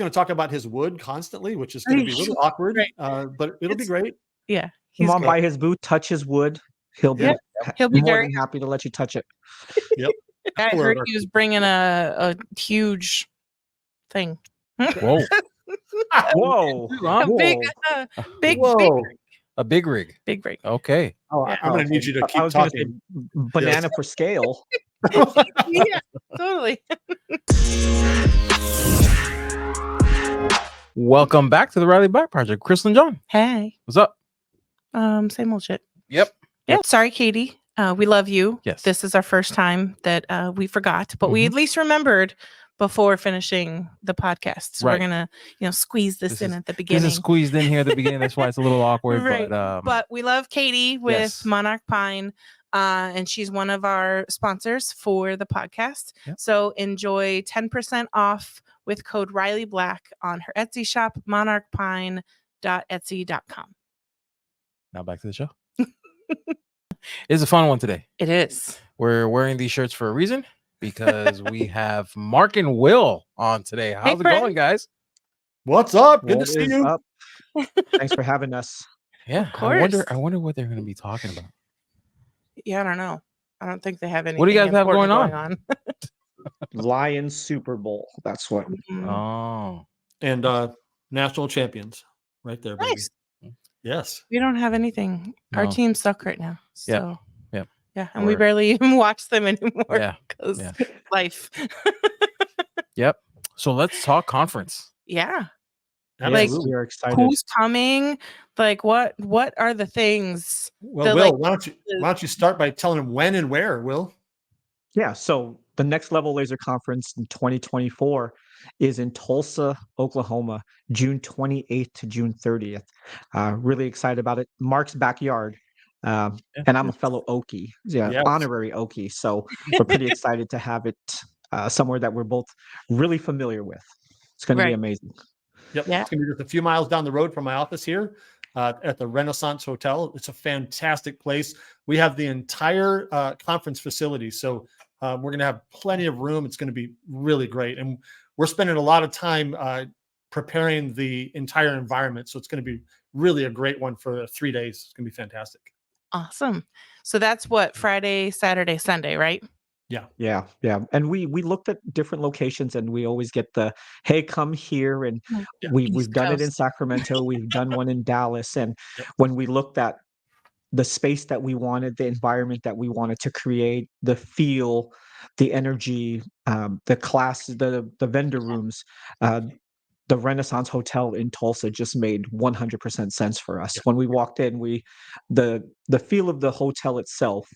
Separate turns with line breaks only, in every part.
going to talk about his wood constantly, which is going to be a little awkward,
Right.
but it'll be great.
Yeah.
Come on by his booth, touch his wood. He'll be more
very
than happy to let you touch it.
Yep.
I heard he was bringing a huge thing.
Whoa.
Whoa.
A big rig.
Big rig.
Okay.
Oh,
Yeah.
I'm going to need you to keep talking.
Banana for scale.
Yeah, totally.
Welcome back to the Riley Black Project. Crystal and John.
Hey.
What's up?
Same old shit.
Yep.
Yeah. Sorry, Katie. We love you.
Yes.
This is our first time that we forgot, but we at least remembered before finishing the podcast. So we're gonna, squeeze this in at the beginning.
This is squeezed in here at the beginning. That's why it's a little awkward.
Right.
But
we love Katie with Monarch Pine. And she's one of our sponsors for the podcast.
Yep.
So enjoy 10% off with code Riley Black on her Etsy shop, monarchpine.etsy.com.
Now back to the show. It's a fun one today.
It is.
We're wearing these shirts for a reason because we have Mark and Will on today. How's it going, guys?
What's up? Good to see you.
Up? Thanks for having us.
Yeah,
of course.
I wonder what they're going to be talking about.
Yeah, I don't know. I don't think they have anything.
What do you guys have going on?
Lions Super Bowl. That's what.
Oh.
And national champions right there, baby.
Nice.
Yes.
We don't have anything. Our teams suck right now. So yeah. And we barely even watch them anymore.
Yeah.
Because life.
Yep. So let's talk conference.
Yeah.
Like,
we're excited.
Who's coming? Like, what are the things?
Well, Will, why don't you start by telling them when and where, Will?
Yeah. So the Next Level Laser Conference in 2024 is in Tulsa, Oklahoma, June 28th to June 30th. Really excited about it. Mark's backyard. And I'm a fellow Okie, honorary Okie. So we're pretty excited to have it somewhere that we're both really familiar with. It's going to be amazing.
Yep. Yeah. It's going to be just a few miles down the road from my office here at the Renaissance Hotel. It's a fantastic place. We have the entire conference facility. So we're going to have plenty of room. It's going to be really great. And we're spending a lot of time preparing the entire environment. So it's going to be really a great one for 3 days. It's going to be fantastic.
Awesome. So that's what, Friday, Saturday, Sunday, right?
Yeah. And we looked at different locations and we always get the, hey, come here. And we've done it in Sacramento. We've done one in Dallas. And when we looked at the space that we wanted, the environment that we wanted to create, the feel, the energy, the class, the vendor rooms, the Renaissance Hotel in Tulsa just made 100% sense for us. When we walked in, the feel of the hotel itself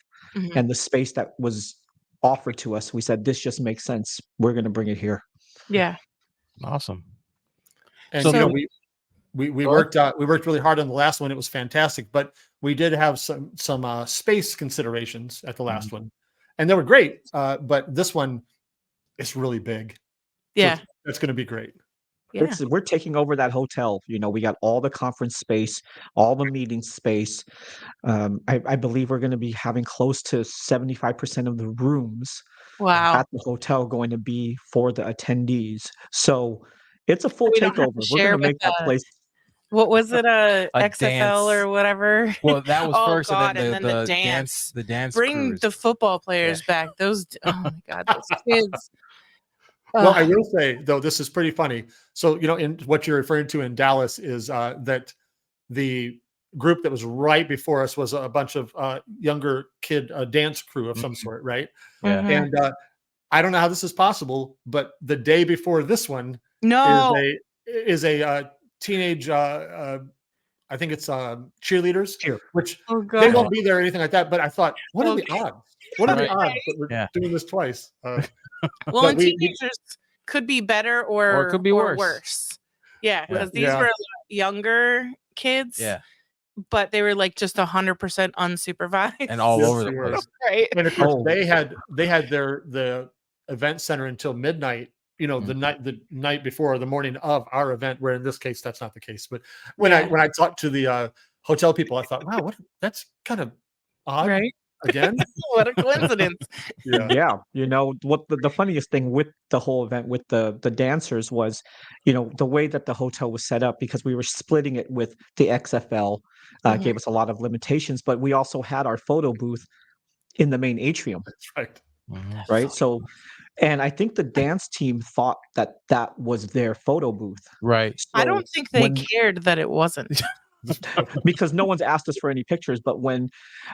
and the space that was offered to us, we said, this just makes sense. We're going to bring it here.
Yeah.
Awesome.
And so we worked really hard on the last one. It was fantastic, but we did have some space considerations at the last one, and they were great. But this one is really big.
Yeah.
So that's going to be great.
Yeah.
We're taking over that hotel. We got all the conference space, all the meeting space. I believe we're going to be having close to 75% of the rooms at the hotel going to be for the attendees. So it's a full takeover. We're going to make that place.
What was it? XFL
dance.
Or whatever?
Well, that was first.
God,
and
then the dance.
The dance.
Bring
cruise.
the football players back. Those, oh my God, those kids.
Well, I will say, though, this is pretty funny. So, in what you're referring to in Dallas is that the group that was right before us was a bunch of younger kid dance crew of some sort, right?
Yeah.
And I don't know how this is possible, but the day before this one is a teenage, I think it's cheerleaders, which they won't be there or anything like that. But I thought, what are the odds? What are the odds that we're doing this twice?
Well, and teenagers could be better or
it could be worse.
Yeah, because these were younger kids.
Yeah.
But they were like just 100% unsupervised
and all over the place.
Right.
And of course, they had the event center until midnight. The night before or the morning of our event. Where in this case, that's not the case. But when I talked to the hotel people, I thought, wow, that's kind of odd.
Right.
Again?
What a coincidence.
Yeah, what the funniest thing with the whole event with the dancers was, the way that the hotel was set up, because we were splitting it with the XFL, gave us a lot of limitations, but we also had our photo booth in the main atrium,
That's right.
right? So, and I think the dance team thought that that was their photo booth.
Right.
So
I don't think they
when,
cared that it wasn't.
because no one's asked us for any pictures, but when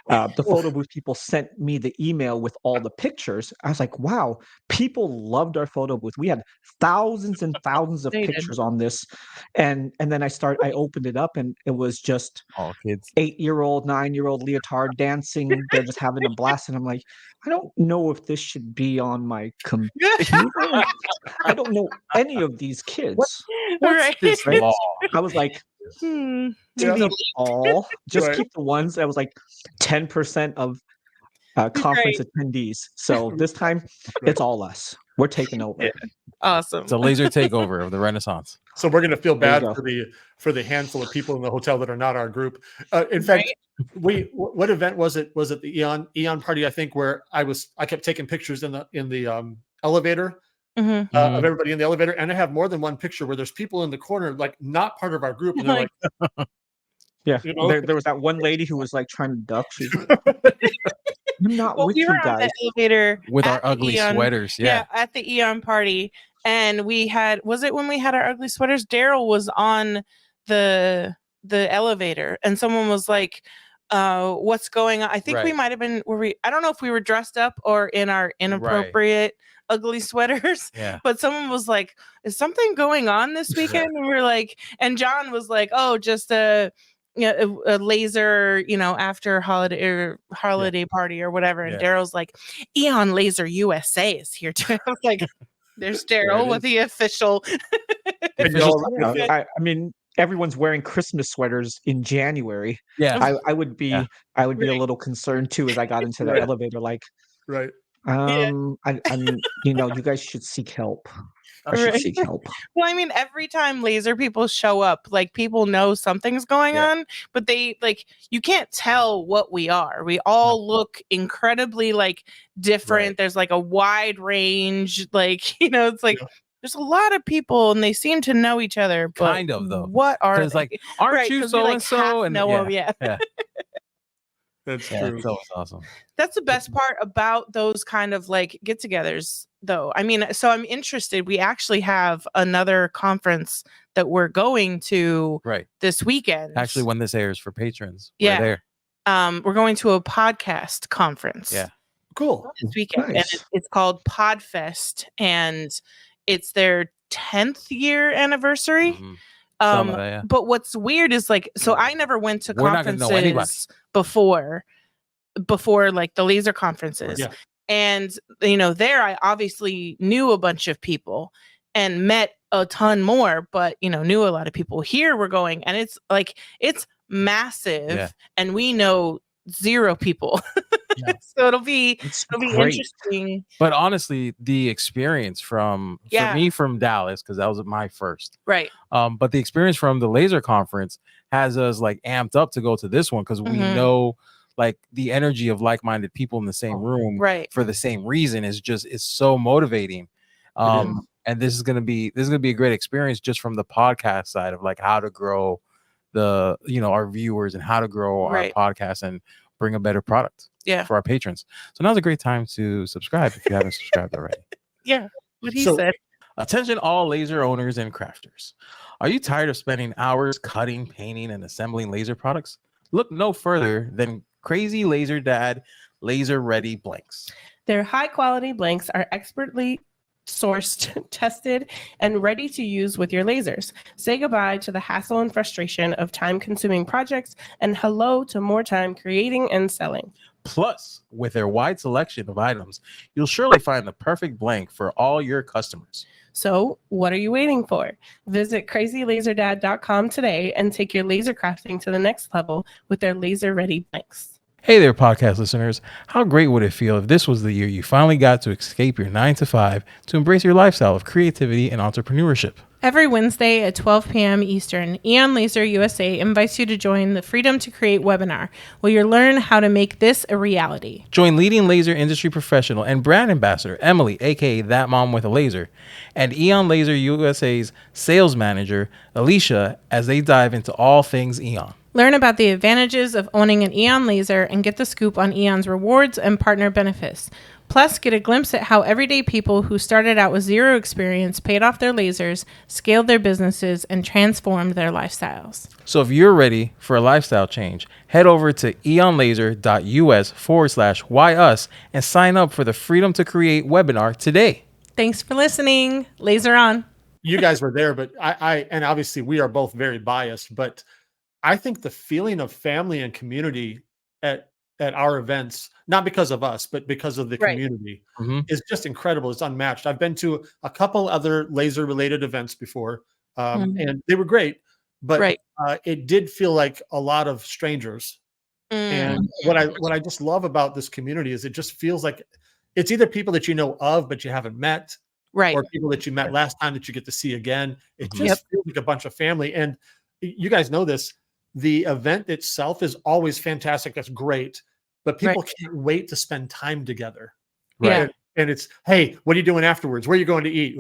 the photo booth people sent me the email with all the pictures, I was like, wow, people loved our photo booth. We had thousands and thousands of
They did.
pictures on this. And then I opened it up, and it was just
All kids.
8-year-old, 9-year-old leotard dancing. They're just having a blast. And I'm like, I don't know if this should be on my computer. I don't know any of these kids.
Right.
This
Right?
law.
I was like,
Hmm.
delete
Maybe.
all. Just
Right.
keep the ones that was like 10% of conference attendees. So this time, it's all us. We're taking over.
Yeah. Awesome.
It's a laser takeover of the Renaissance.
So we're going to feel
There you
bad
go.
for the handful of people in the hotel that are not our group. In fact, what event was it? Was it the Eon party? I think where I kept taking pictures in the elevator of everybody in the elevator, and I have more than one picture where there's people in the corner like not part of our group, and they're like,
Yeah,
you
there was that one lady who was like trying to duck. She's I'm not
Well,
with
we
you
were on
guys.
the elevator
With
at
our
the
ugly
Eon-
sweaters.
Yeah, at the Eon party, and was it when we had our ugly sweaters? Daryl was on the elevator, and someone was like, "What's going on?" I think we might have been. I don't know if we were dressed up or in our inappropriate ugly sweaters.
Yeah.
But someone was like, "Is something going on this weekend?" And we're like, and John was like, "Oh, just a laser, after holiday party or whatever." And Daryl's like, Eon Laser USA is here too. I was like, there's Daryl with the official.
I mean, everyone's wearing Christmas sweaters in January.
Yeah.
I would be a little concerned too as I got into the elevator. Like, I'm you guys should seek help. I should seek help.
Well, I mean, every time laser people show up, like, people know something's going on, but they you can't tell what we are. We all look incredibly different. There's a wide range, it's like there's a lot of people and they seem to know each other, but
kind of though.
What are they?
Aren't you so and so? And
that's true.
That's always awesome.
That's the best part about those kind of get-togethers, though. I mean, so I'm interested. We actually have another conference that we're going to this weekend.
Actually, when this airs for patrons, we're there.
We're going to a podcast conference.
Yeah,
cool.
This weekend, and it's called Podfest, and it's their 10th year anniversary. But what's weird is so I never went to conferences before the laser conferences. And there I obviously knew a bunch of people and met a ton more, but knew a lot of people. Here we're going, and it's massive, and we know 0 people. So it'll be interesting.
But honestly, the experience for me from Dallas, because that was my first, but the experience from the laser conference has us amped up to go to this one, because we know the energy of like-minded people in the same room for the same reason is so motivating. And this is gonna be a great experience just from the podcast side of how to grow our viewers and how to grow our podcast and bring a better product for our patrons. So now's a great time to subscribe if you haven't subscribed already.
What he said.
Attention all laser owners and crafters. Are you tired of spending hours cutting, painting, and assembling laser products? Look no further than Crazy Laser Dad Laser Ready Blanks.
Their high quality blanks are expertly sourced, tested, and ready to use with your lasers. Say goodbye to the hassle and frustration of time-consuming projects and hello to more time creating and selling.
Plus, with their wide selection of items, you'll surely find the perfect blank for all your customers.
So, what are you waiting for? Visit crazylaserdad.com today and take your laser crafting to the next level with their laser ready blanks.
Hey there, podcast listeners. How great would it feel if this was the year you finally got to escape your 9 to 5 to embrace your lifestyle of creativity and entrepreneurship?
Every Wednesday at 12 p.m. Eastern, Eon Laser USA invites you to join the Freedom to Create webinar, where you'll learn how to make this a reality.
Join leading laser industry professional and brand ambassador Emily, aka That Mom with a Laser, and Eon Laser USA's sales manager Alicia as they dive into all things Eon.
Learn about the advantages of owning an Eon Laser and get the scoop on Eon's rewards and partner benefits. Plus, get a glimpse at how everyday people who started out with zero experience paid off their lasers, scaled their businesses, and transformed their lifestyles.
So if you're ready for a lifestyle change, head over to eonlaser.us/whyus and sign up for the Freedom to Create webinar today.
Thanks for listening. Laser on.
You guys were there, but I and obviously we are both very biased, but I think the feeling of family and community at our events, not because of us, but because of the community, is just incredible. It's unmatched. I've been to a couple other laser related events before, and they were great, but it did feel like a lot of strangers. And what I just love about this community is it just feels like it's either people that you know of but you haven't met, or people that you met last time that you get to see again. It just feels like a bunch of family. And you guys know this. The event itself is always fantastic. That's great. But people can't wait to spend time together.
Right.
And it's, hey, what are you doing afterwards? Where are you going to eat?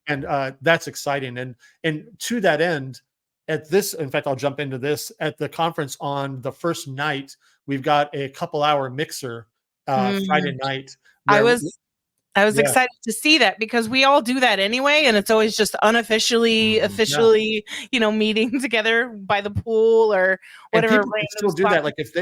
And that's exciting. And to that end, at this, in fact, I'll jump into this at the conference on the first night, we've got a couple hour mixer Friday night.
I was excited to see that because we all do that anyway. And it's always just officially, meeting together by the pool or whatever.
And people can still do that. Like if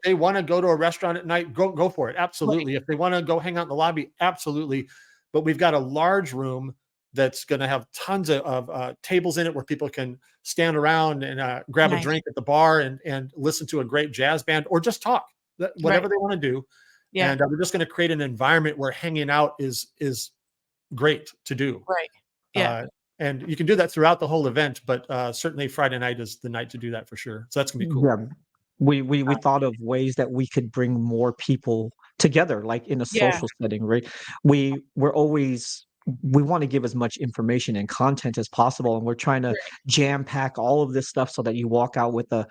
they want to go to a restaurant at night, go for it. Absolutely. If they want to go hang out in the lobby, absolutely. But we've got a large room that's going to have tons of tables in it where people can stand around and grab a drink at the bar and listen to a great jazz band or just talk, whatever they want to do. Yeah. And we're just going to create an environment where hanging out is great to do.
Right. Yeah.
And you can do that throughout the whole event, but certainly Friday night is the night to do that for sure. So that's gonna be cool.
Yeah. We thought of ways that we could bring more people together, like in a social setting, right? We want to give as much information and content as possible, and we're trying to jam pack all of this stuff so that you walk out with a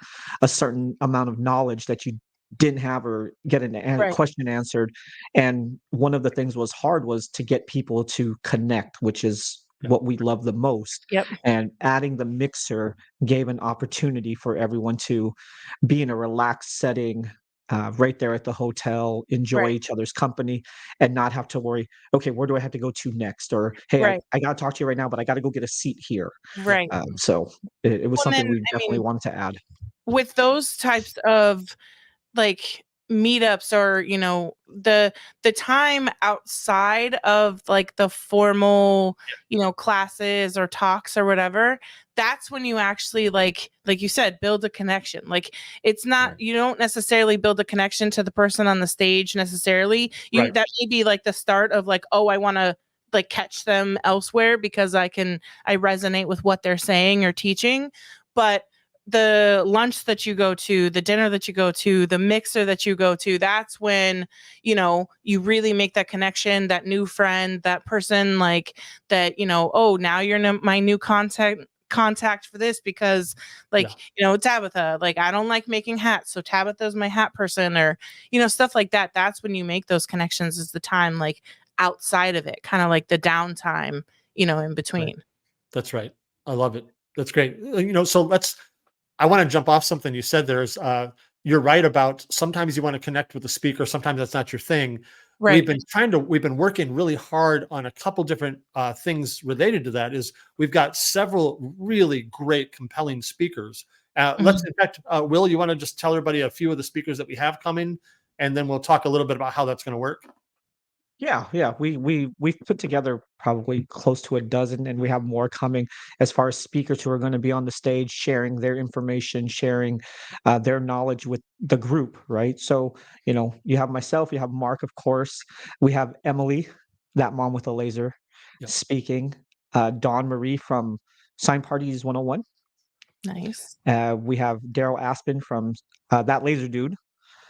certain amount of knowledge that you didn't have or get a question answered. And one of the things was hard was to get people to connect, which is what we love the most. And adding the mixer gave an opportunity for everyone to be in a relaxed setting right there at the hotel, enjoy each other's company, and not have to worry, okay, where do I have to go to next? Or, hey, I got to talk to you right now, but I got to go get a seat here. So it was something we definitely wanted to add.
With those types of like meetups or the time outside of like the formal classes or talks or whatever, that's when you actually like you said, build a connection. Like it's not you don't necessarily build a connection to the person on the stage necessarily. That may be like the start of like, oh, I want to like catch them elsewhere because I resonate with what they're saying or teaching. But the lunch that you go to, the dinner that you go to, the mixer that you go to, that's when, you really make that connection, that new friend, that person like that, oh, now you're my new contact for this because Tabitha, like I don't like making hats. So Tabitha's my hat person or, stuff like that. That's when you make those connections is the time like outside of it, kind of like the downtime, in between.
Right. That's right. I love it. That's great. So I want to jump off something you said. You're right about sometimes you want to connect with the speaker. Sometimes that's not your thing. Right. We've been working really hard on a couple different things related to that. Is we've got several really great, compelling speakers. Let's, in fact, Will, you want to just tell everybody a few of the speakers that we have coming, and then we'll talk a little bit about how that's going to work.
Yeah. We've put together probably close to a dozen, and we have more coming as far as speakers who are going to be on the stage sharing their information, sharing their knowledge with the group, right? So, you have myself, you have Mark, of course. We have Emily, That Mom with a Laser, speaking. Dawn Marie from Sign Parties 101.
Nice.
We have Daryl Aspen from That Laser Dude.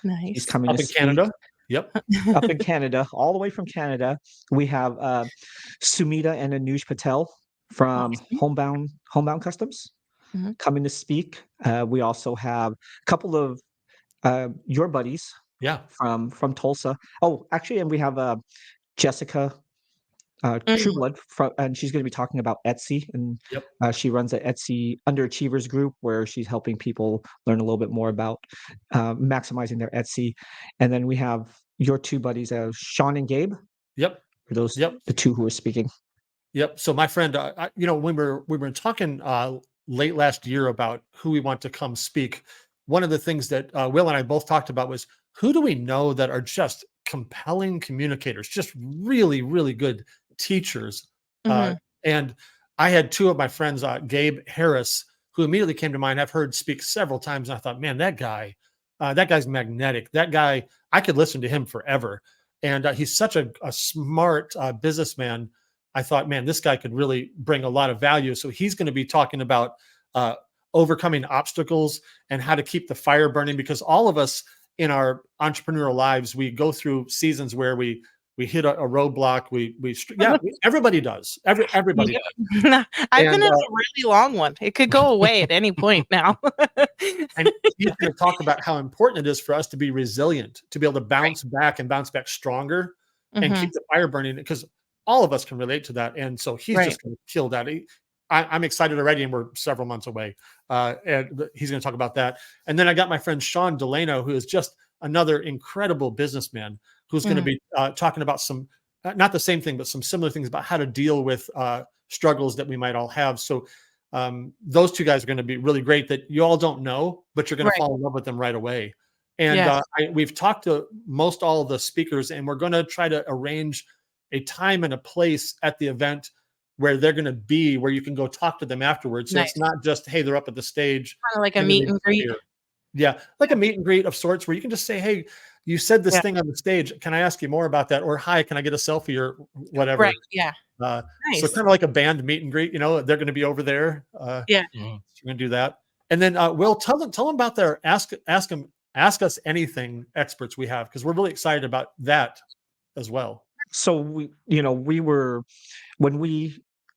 Nice.
He's coming
up in Canada. Yep.
Up in Canada, all the way from Canada. We have Sumita and Anuj Patel from Homebound Customs coming to speak. We also have a couple of your buddies from Tulsa. Oh, actually, and we have Jessica Trueblood, and she's going to be talking about Etsy, and she runs an Etsy Underachievers group where she's helping people learn a little bit more about maximizing their Etsy. And then we have your two buddies, Sean and Gabe.
Yep.
Are those the two who are speaking?
Yep. So my friend, when we were talking late last year about who we want to come speak, one of the things that Will and I both talked about was, who do we know that are just compelling communicators, just really, really good teachers. And I had two of my friends, Gabe Harris, who immediately came to mind. I've heard speak several times, and I thought, man, that guy's magnetic. That guy, I could listen to him forever. And he's such a smart businessman. I thought, man, this guy could really bring a lot of value. So he's going to be talking about overcoming obstacles and how to keep the fire burning, because all of us in our entrepreneurial lives, we go through seasons where we hit a roadblock. Everybody does. Everybody does.
I've been in a really long one. It could go away at any point now.
And he's going to talk about how important it is for us to be resilient, to be able to bounce back and bounce back stronger and keep the fire burning, because all of us can relate to that. And so he's just going to kill that. I'm excited already, and we're several months away. And he's going to talk about that. And then I got my friend Sean Delano, who is just another incredible businessman, who's going to be talking about some, not the same thing, but some similar things about how to deal with struggles that we might all have. So those two guys are going to be really great, that you all don't know, but you're going to fall in love with them right away. And we've talked to most all of the speakers, and we're going to try to arrange a time and a place at the event where they're going to be, where you can go talk to them afterwards. So it's not just, hey, they're up at the stage.
Kind of like a meet and greet.
Yeah, like a meet and greet of sorts, where you can just say, hey, you said this thing on the stage. Can I ask you more about that? Or, hi, can I get a selfie or whatever?
Right, yeah.
Nice. So kind of like a band meet and greet, they're going to be over there. So we're going to do that. And then Will, tell them about their ask us anything experts we have, because we're really excited about that as well.
So when we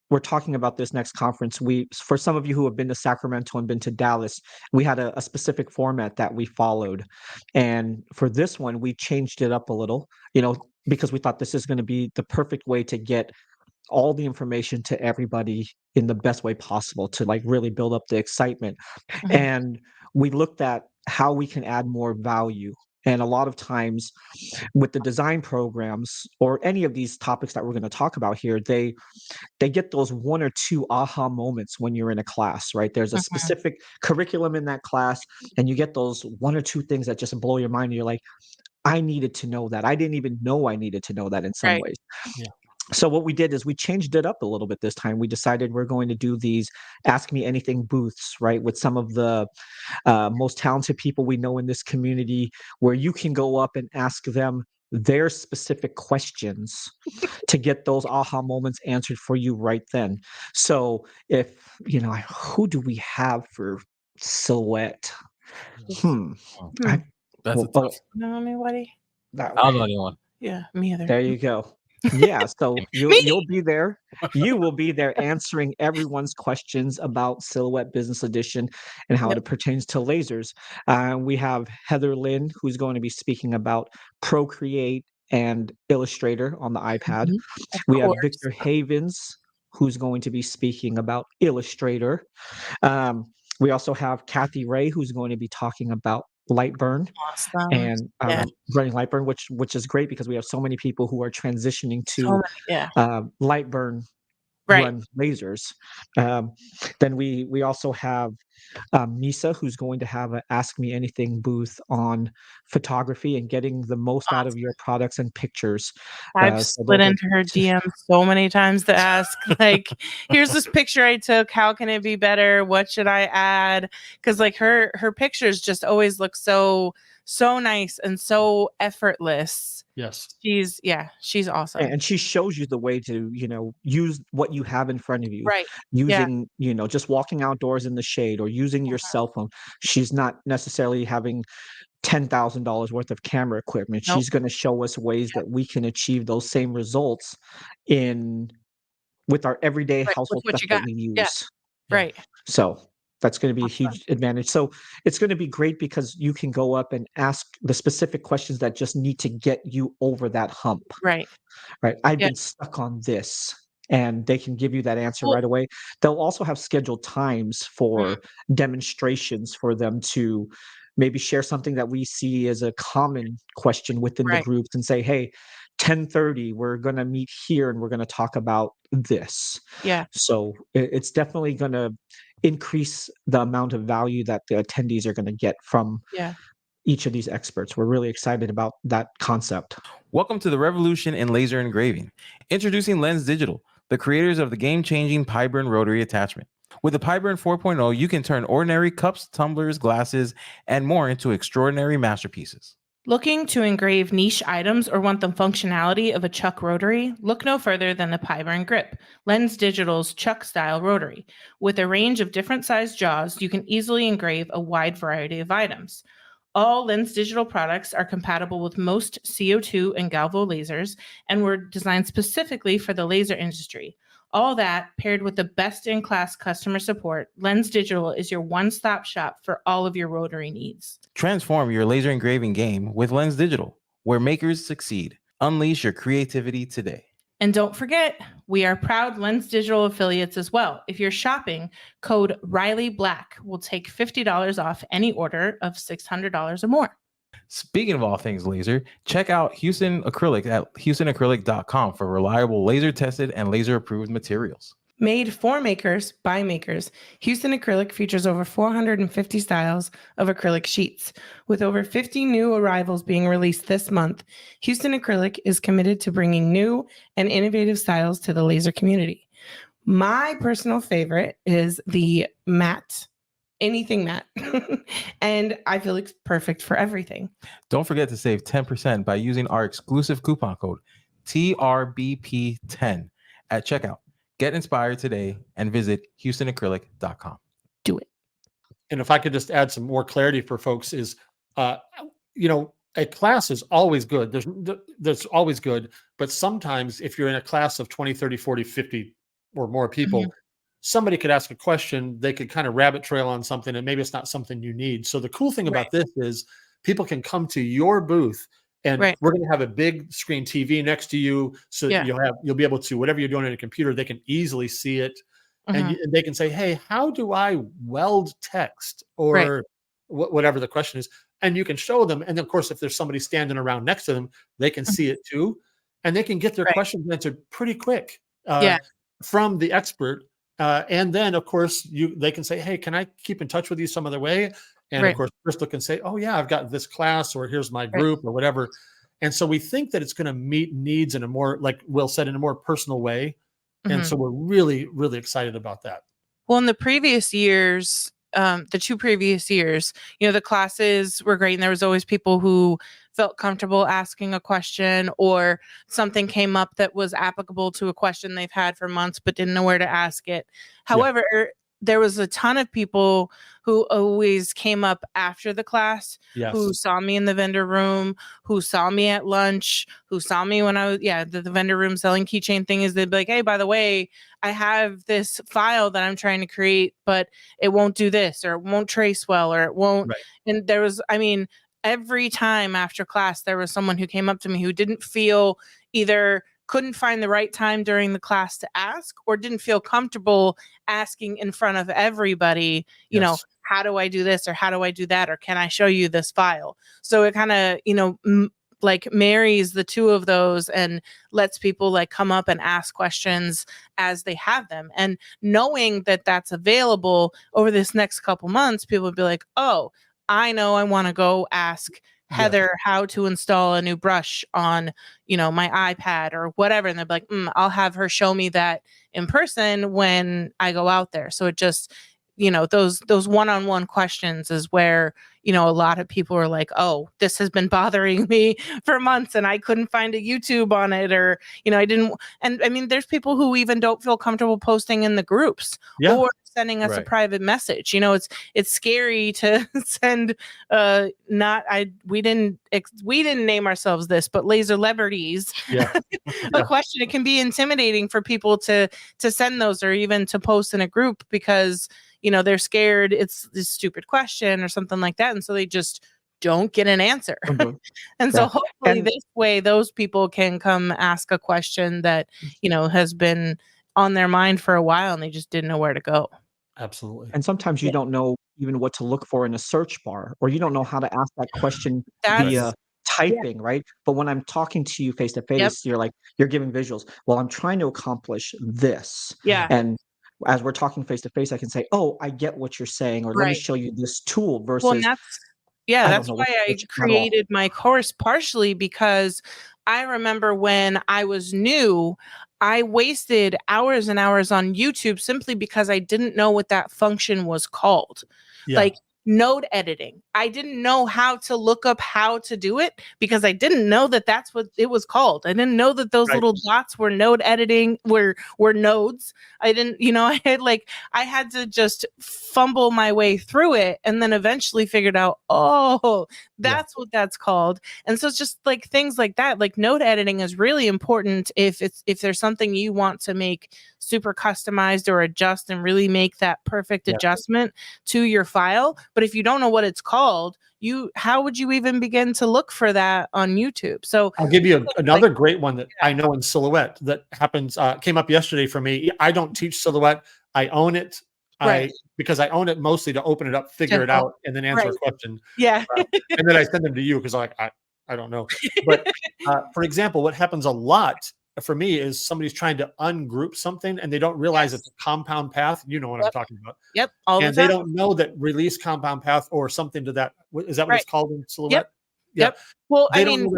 were talking about this next conference, for some of you who have been to Sacramento and been to Dallas, we had a specific format that we followed. And for this one, we changed it up a little, because we thought this is going to be the perfect way to get all the information to everybody in the best way possible, to like really build up the excitement. And we looked at how we can add more value. And a lot of times with the design programs or any of these topics that we're going to talk about here, they get those one or two aha moments when you're in a class, right? There's a specific curriculum in that class, and you get those one or two things that just blow your mind. And you're like, I needed to know that. I didn't even know I needed to know that in some ways. Yeah. So what we did is we changed it up a little bit this time. We decided we're going to do these Ask Me Anything booths, right, with some of the most talented people we know in this community, where you can go up and ask them their specific questions to get those aha moments answered for you right then. So who do we have for silhouette?
That's a tough.
Know anybody?
I don't know anyone.
Yeah, me either.
There you go. Yeah, so you'll be there. You will be there answering everyone's questions about Silhouette Business Edition and how it pertains to lasers. We have Heather Lynn, who's going to be speaking about Procreate and Illustrator on the iPad. We have Victor Havens, who's going to be speaking about Illustrator. We also have Kathy Ray, who's going to be talking about Lightburn and running Lightburn, which is great because we have so many people who are transitioning to Lightburn run lasers. Then we also have Misa, who's going to have an Ask Me Anything booth on photography and getting the most out of your products and pictures.
I've slid into her DM so many times to ask, like, here's this picture I took. How can it be better? What should I add? Because like her pictures just always look so so nice and so effortless.
Yes.
She's awesome.
And she shows you the way to, use what you have in front of you.
Right.
Using, just walking outdoors in the shade or using your cell phone. She's not necessarily having $10,000 worth of camera equipment.
Nope.
She's going to show us ways that we can achieve those same results with our everyday household stuff that we use.
Yeah. Right.
So that's going to be a huge advantage. So it's going to be great because you can go up and ask the specific questions that just need to get you over that hump.
Right.
I've been stuck on this, and they can give you that answer right away. They'll also have scheduled times for demonstrations for them to maybe share something that we see as a common question within the groups and say, hey, 10:30, we're going to meet here and we're going to talk about this.
Yeah.
So it's definitely going to increase the amount of value that the attendees are going to get from each of these experts. We're really excited about that concept.
Welcome to the revolution in laser engraving. Introducing Lens Digital, the creators of the game-changing Pyburn rotary attachment. With the Pyburn 4.0, you can turn ordinary cups, tumblers, glasses, and more into extraordinary masterpieces.
Looking to engrave niche items or want the functionality of a Chuck rotary? Look no further than the Pyburn Grip, Lens Digital's Chuck-style rotary. With a range of different sized jaws, you can easily engrave a wide variety of items. All Lens Digital products are compatible with most CO2 and Galvo lasers and were designed specifically for the laser industry. All that paired with the best-in-class customer support, Lens Digital is your one-stop shop for all of your rotary needs.
Transform your laser engraving game with Lens Digital, where makers succeed. Unleash your creativity today.
And don't forget, we are proud Lens Digital affiliates as well. If you're shopping, code Riley Black will take $50 off any order of $600 or more.
Speaking of all things laser, check out Houston Acrylic at houstonacrylic.com for reliable laser tested and laser approved materials.
Made for makers by makers, Houston Acrylic features over 450 styles of acrylic sheets. With over 50 new arrivals being released this month, Houston Acrylic is committed to bringing new and innovative styles to the laser community. My personal favorite is the matte. Anything matte. And I feel it's perfect for everything.
Don't forget to save 10% by using our exclusive coupon code TRBP10 at checkout. Get inspired today and visit houstonacrylic.com.
Do it.
And if I could just add some more clarity for folks is, a class is always good. There's always good. But sometimes if you're in a class of 20, 30, 40, 50 or more people, somebody could ask a question, they could kind of rabbit trail on something, and maybe it's not something you need. So the cool thing about this is people can come to your booth, and we're going to have a big screen TV next to you. So you'll be able to, whatever you're doing on a computer, they can easily see it. And they can say, hey, how do I weld text or whatever the question is? And you can show them. And of course, if there's somebody standing around next to them, they can see it too. And they can get their questions answered pretty quick from the expert. And then, of course, they can say, hey, can I keep in touch with you some other way? And of course, Crystal can say, oh, yeah, I've got this class, or here's my group or whatever. And so we think that it's going to meet needs in a more, like Will said, in a more personal way. And so we're really, really excited about that.
Well, in the previous years, the 2 previous years, the classes were great. And there was always people who felt comfortable asking a question, or something came up that was applicable to a question they've had for months, but didn't know where to ask it. However, there was a ton of people who always came up after the class, who saw me in the vendor room, who saw me at lunch, who saw me when I was, the vendor room selling keychain thing is they'd be like, hey, by the way, I have this file that I'm trying to create, but it won't do this, or it won't trace well, or it won't. And there was, every time after class, there was someone who came up to me who didn't feel either couldn't find the right time during the class to ask, or didn't feel comfortable asking in front of everybody, how do I do this, or how do I do that, or can I show you this file? So it kind of, marries the two of those and lets people come up and ask questions as they have them. And knowing that that's available over this next couple months, people would be like, oh, I know I want to go ask Heather how to install a new brush on, my iPad or whatever. And they're like, I'll have her show me that in person when I go out there. So it just, those one-on-one questions is where, a lot of people are like, oh, this has been bothering me for months and I couldn't find a YouTube on it, or, I didn't. And I mean, there's people who even don't feel comfortable posting in the groups or sending us a private message. It's scary to send, we didn't name ourselves this, but laser celebrities a question. It can be intimidating for people to send those, or even to post in a group, because they're scared it's this stupid question or something like that, and so they just don't get an answer. And so hopefully this way those people can come ask a question that has been on their mind for a while and they just didn't know where to go.
Absolutely.
And sometimes you don't know even what to look for in a search bar, or you don't know how to ask that question via typing, right? But when I'm talking to you face to face, you're giving visuals. Well, I'm trying to accomplish this. And as we're talking face to face, I can say, oh, I get what you're saying, or let me show you this tool versus.
Well, and that's why I created my course, partially because I remember when I was new, I wasted hours and hours on YouTube simply because I didn't know what that function was called. Like node editing. I didn't know how to look up how to do it because I didn't know that that's what it was called. I didn't know that those little dots were node editing, were nodes. I didn't, I had to just fumble my way through it, and then eventually figured out, oh, that's what that's called. And so it's just like things like that. Like node editing is really important if there's something you want to make super customized or adjust and really make that perfect adjustment to your file. But if you don't know what it's called, how would you even begin to look for that on YouTube? So
I'll give you another great one that I know in Silhouette that happens, came up yesterday for me. I don't teach Silhouette. I own it. Because I own it mostly to open it up, figure it out, and then answer a question. And then I send them to you because I don't know. But for example, what happens a lot for me is somebody's trying to ungroup something and they don't realize it's a compound path. You know what I'm talking about. And they don't know that release compound path or something to that. Is that what it's called in Silhouette?
Well, they don't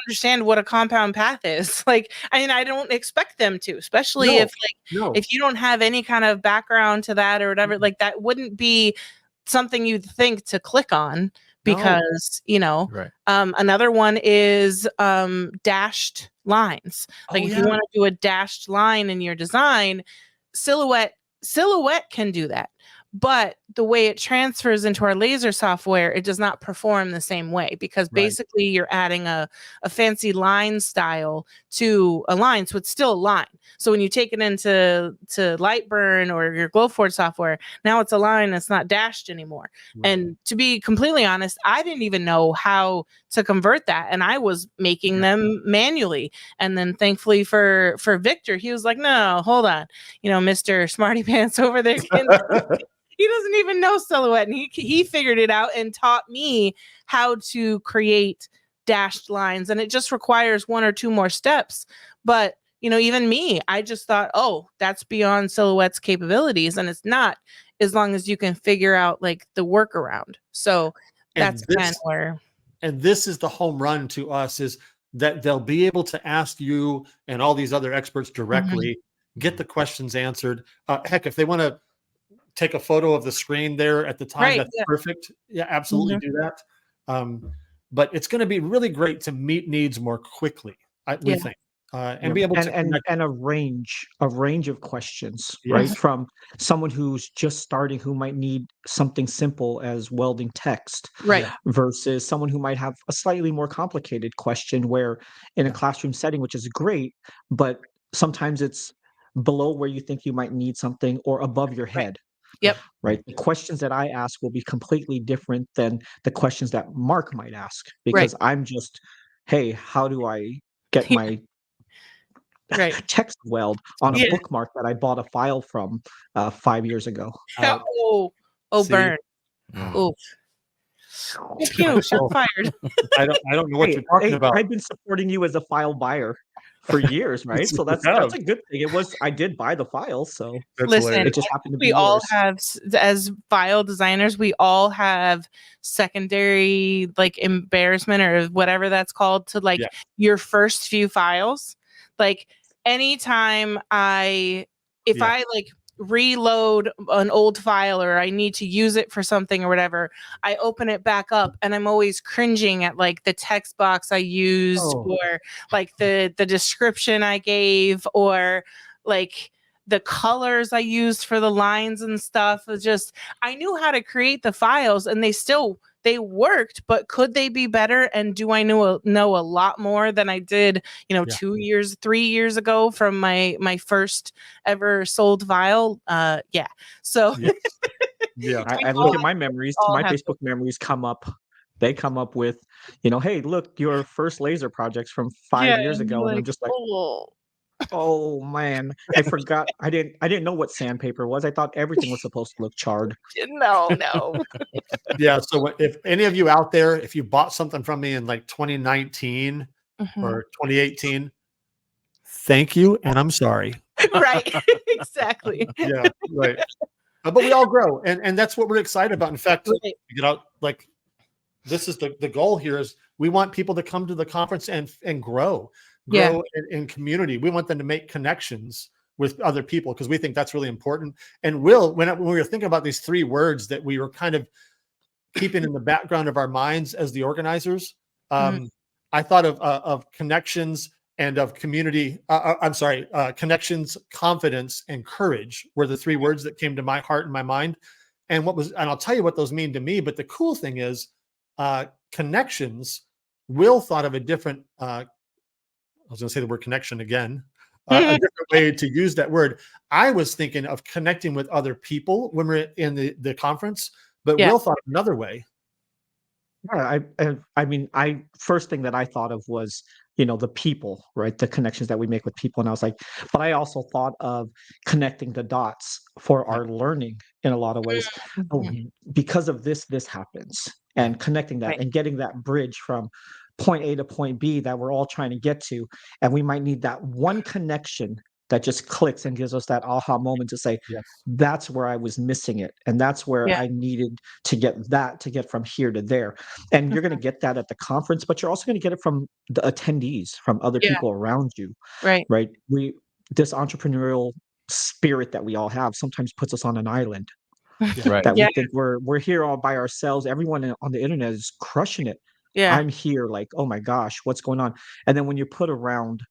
understand what a compound path is. I don't expect them to, especially if you don't have any kind of background to that or whatever. Like that wouldn't be something you'd think to click on, because another one is dashed lines. If you want to do a dashed line in your design, Silhouette can do that. But the way it transfers into our laser software, it does not perform the same way, because basically you're adding a fancy line style to a line. So it's still a line. So when you take it into Lightburn or your Glowforge software, now it's a line that's not dashed anymore. And to be completely honest, I didn't even know how to convert that. And I was making them manually. And then thankfully for Victor, he was like, no, hold on. Mr. Smarty Pants over there. He doesn't even know Silhouette, and he figured it out and taught me how to create dashed lines, and it just requires one or two more steps. But even me, I just thought, oh, that's beyond Silhouette's capabilities, and it's not, as long as you can figure out the workaround. So that's kind of where. And
this is the home run to us, is that they'll be able to ask you and all these other experts directly, get the questions answered. Heck, if they want to take a photo of the screen there at the time, that's perfect. Yeah, absolutely do that. But it's going to be really great to meet needs more quickly, we think, and be able to
and a range of questions, right? From someone who's just starting, who might need something simple as welding text, versus someone who might have a slightly more complicated question, where in a classroom setting, which is great, but sometimes it's below where you think you might need something, or above your head. Right. The questions that I ask will be completely different than the questions that Mark might ask, because I'm just, hey, how do I get my text weld on a bookmark that I bought a file from 5 years ago?
Burn. Oh. Shot fired.
I don't know what you're talking about.
I've been supporting you as a file buyer for years, right? So that's a good thing. I did buy the file, so
listen,
it just happened to be
we all have, as file designers, we all have secondary embarrassment, or whatever that's called, to your first few files. Anytime I reload an old file or I need to use it for something or whatever, I open it back up and I'm always cringing at like the text box I used or like the description I gave or like the colors I used for the lines and stuff. It's just, I knew how to create the files and they worked, but could they be better? And do I know a lot more than I did, 2 years, 3 years ago from my first ever sold file? Yeah. So
yeah,
I look at my memories, my Facebook memories come up. They come up with, hey, look, your first laser projects from 5 years ago. And I'm just like, oh man, I forgot. I didn't know what sandpaper was. I thought everything was supposed to look charred.
No.
Yeah. So if any of you out there, if you bought something from me in like 2019 or 2018, thank you. And I'm sorry.
Right. Exactly.
Yeah. Right. But we all grow. And that's what we're excited about. In fact, this is the goal here is we want people to come to the conference and grow in community. We want them to make connections with other people because we think that's really important. And when we were thinking about these 3 words that we were kind of keeping in the background of our minds as the organizers, I thought of connections and of community. Connections, confidence, and courage were the 3 words that came to my heart and my mind. And I'll tell you what those mean to me. But the cool thing is, connections. Will thought of a different. I was going to say the word connection again. A different way to use that word. I was thinking of connecting with other people when we're in the conference, but Will thought another way.
Yeah, first thing that I thought of was, the people, right? The connections that we make with people. And I was like, but I also thought of connecting the dots for our learning in a lot of ways. Because of this happens, and connecting that and getting that bridge from point A to point B that we're all trying to get to. And we might need that one connection that just clicks and gives us that aha moment to say, that's where I was missing it. And that's where I needed to get from here to there. And you're going to get that at the conference, but you're also going to get it from the attendees, from other people around you.
Right.
This entrepreneurial spirit that we all have sometimes puts us on an island.
Right.
That we think we're here all by ourselves. Everyone on the internet is crushing it. Yeah. I'm here like, oh my gosh, what's going on? And then when you put around,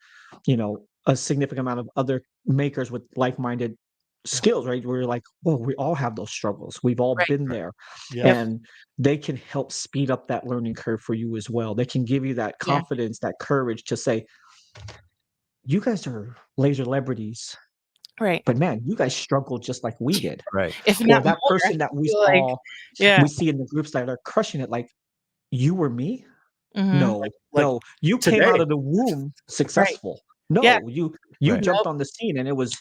a significant amount of other makers with like-minded skills, right? We're like, well, we all have those struggles. We've all been there. And they can help speed up that learning curve for you as well. They can give you that confidence, that courage to say, you guys are laser celebrities.
Right.
But man, you guys struggled just like we did.
Right.
If not that more, person that we saw, we see in the groups that are crushing it, like, you were me? No, no. You came out of the womb successful. No, you jumped on the scene and it was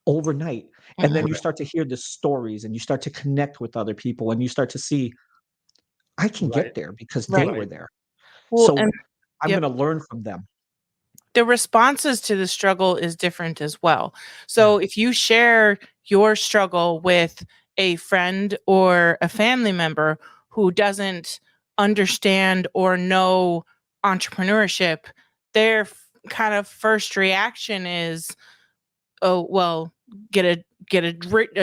overnight. And then you start to hear the stories and you start to connect with other people and you start to see, I can get there because they were there. Well, so I'm going to learn from them.
The responses to the struggle is different as well. So if you share your struggle with a friend or a family member who doesn't understand or know entrepreneurship, their kind of first reaction is, oh, well, get a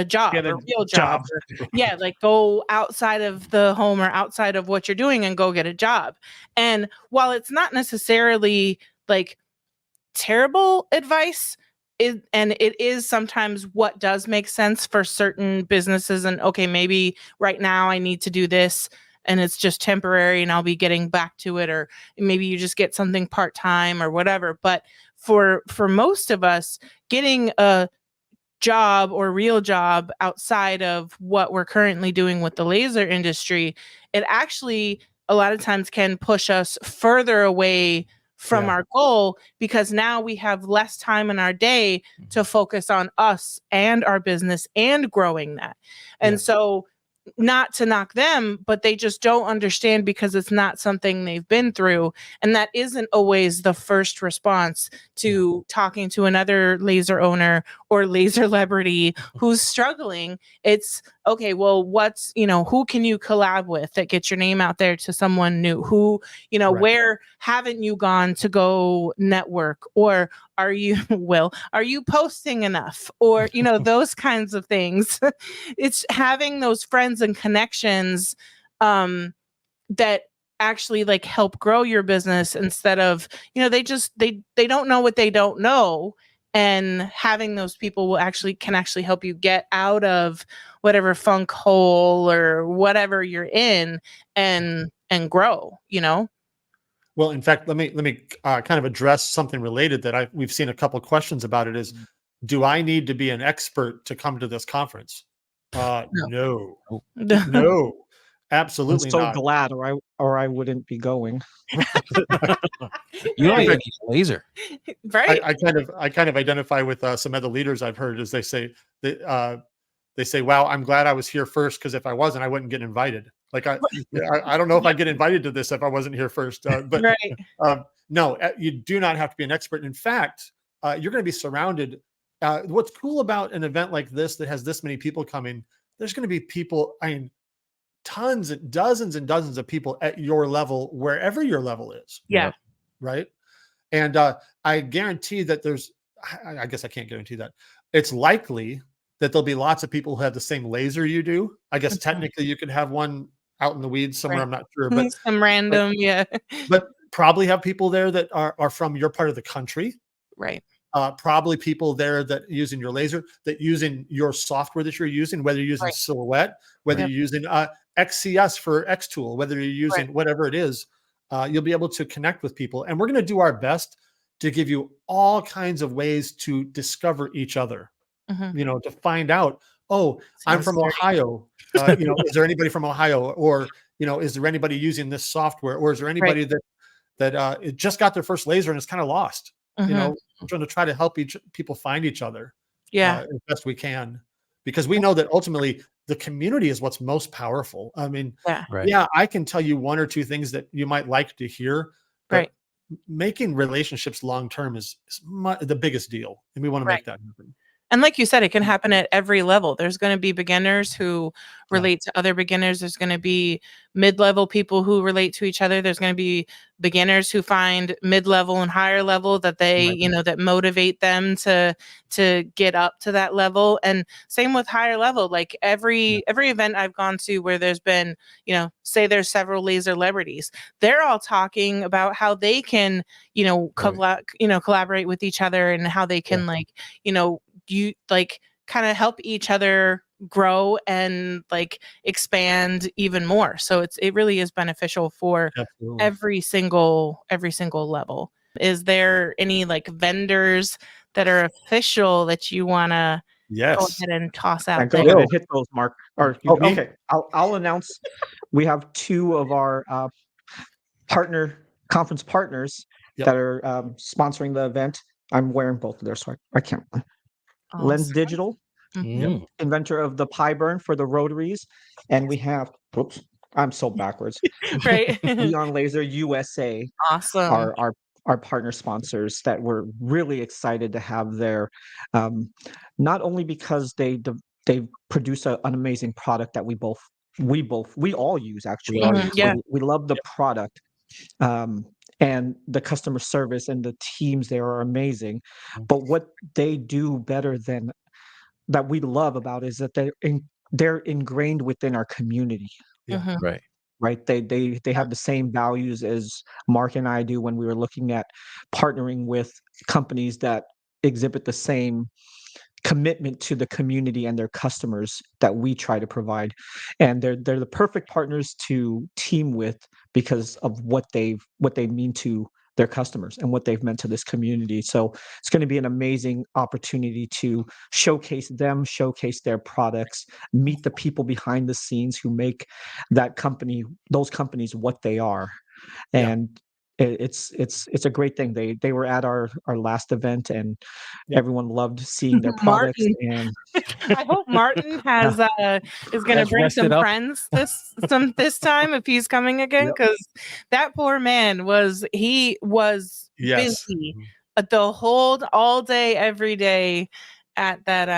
job, a real job. Or, like go outside of the home or outside of what you're doing and go get a job. And while it's not necessarily like terrible advice, it is sometimes what does make sense for certain businesses. And okay, maybe right now I need to do this and it's just temporary and I'll be getting back to it, or maybe you just get something part-time or whatever. But for most of us, getting a job or real job outside of what we're currently doing with the laser industry, it actually a lot of times can push us further away from our goal, because now we have less time in our day to focus on us and our business and growing that. And so, not to knock them, but they just don't understand because it's not something they've been through. And that isn't always the first response to talking to another laser owner or laser celebrity who's struggling. It's okay, well, what's, who can you collab with that gets your name out there to someone new? Who, right. Where haven't you gone to go network? Or are you, are you posting enough? Or, those kinds of things. It's having those friends and connections that actually like help grow your business instead of, they don't know what they don't know. And having those people can actually help you get out of whatever funk hole or whatever you're in and grow,
Well, in fact, let me kind of address something related that we've seen a couple of questions about. It is, do I need to be an expert to come to this conference? No, absolutely
I'm so
not.
glad, or I wouldn't be going.
You don't even need a laser,
right?
I kind of identify with some other leaders I've heard, as they say, wow, I'm glad I was here first, because if I wasn't, I wouldn't get invited. Like I don't know if I'd get invited to this if I wasn't here first. But
right.
No, you do not have to be an expert. In fact, you're going to be surrounded. What's cool about an event like this that has this many people coming, there's going to be people, tons and dozens of people at your level, wherever your level is.
Yeah.
Right. And I guarantee that I guess I can't guarantee that. It's likely that there'll be lots of people who have the same laser you do. I guess technically you could have one out in the weeds somewhere. Right. I'm not sure, but
some random, yeah.
But probably have people there that are from your part of the country.
Right.
Probably people there that using your laser, that using your software that you're using, whether you're using
right.
Silhouette, whether you're using XCS for Xtool, whether you're using whatever it is, you'll be able to connect with people. And we're going to do our best to give you all kinds of ways to discover each other, to find out, I'm from Ohio. Is there anybody from Ohio? Or, is there anybody using this software? Or is there anybody that it just got their first laser and is kind of lost? I'm trying to try to help people find each other as best we can, because we know that ultimately the community is what's most powerful. I mean, I can tell you one or two things that you might like to hear, but making relationships long-term is the biggest deal. And we want to make that happen.
And like you said, it can happen at every level. There's going to be beginners who relate to other beginners. There's going to be mid-level people who relate to each other. There's going to be beginners who find mid-level and higher level that they, that motivate them to get up to that level. And same with higher level. Like every event I've gone to where there's been, say there's several laser celebrities, they're all talking about how they can, collaborate with each other and how they can kind of help each other grow and expand even more. So it really is beneficial for every single level. Is there any vendors that are official that you want to go ahead and toss out?
Go ahead and hit those, Mark. Okay, I'll announce. We have two of our conference partners that are sponsoring the event. I'm wearing both of theirs, so I can't. Awesome. Lens Digital, inventor of the Pi Burn for the rotaries, and we have. I'm so backwards.
Right.
Neon Laser USA.
Awesome.
Our partner sponsors that we're really excited to have there, not only because they produce an amazing product that we all use actually. We love the product. And the customer service and the teams there are amazing. But what they do better than that we love about is that they're ingrained within our community. Right. They have the same values as Mark and I do when we were looking at partnering with companies that exhibit the same commitment to the community and their customers that we try to provide. And they're the perfect partners to team with because of what they mean to their customers and what they've meant to this community. So it's going to be an amazing opportunity to showcase them, showcase their products, meet the people behind the scenes who make those companies what they are. And it's a great thing. They were at our last event, and everyone loved seeing their products. And
I hope Martin is going to bring some friends this time if he's coming again, because that poor man was busy all day every day, at that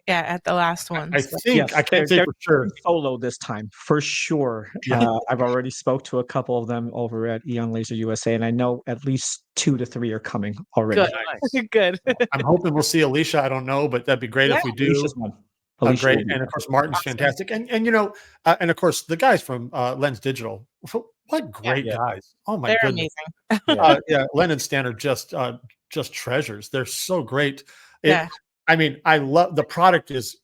at the last one.
I think I can't say for sure.
Solo this time for sure. I've already spoke to a couple of them over at Eon Laser USA, and I know at least 2 to 3 are coming already.
Good. Nice. Good.
I'm hoping we'll see Alicia. I don't know, but that'd be great if we do. Great, and of course Martin's fantastic, and and of course the guys from Lens Digital. What great guys! Oh my goodness, amazing. Len and Stan are just treasures. They're so great. I mean, I love the product is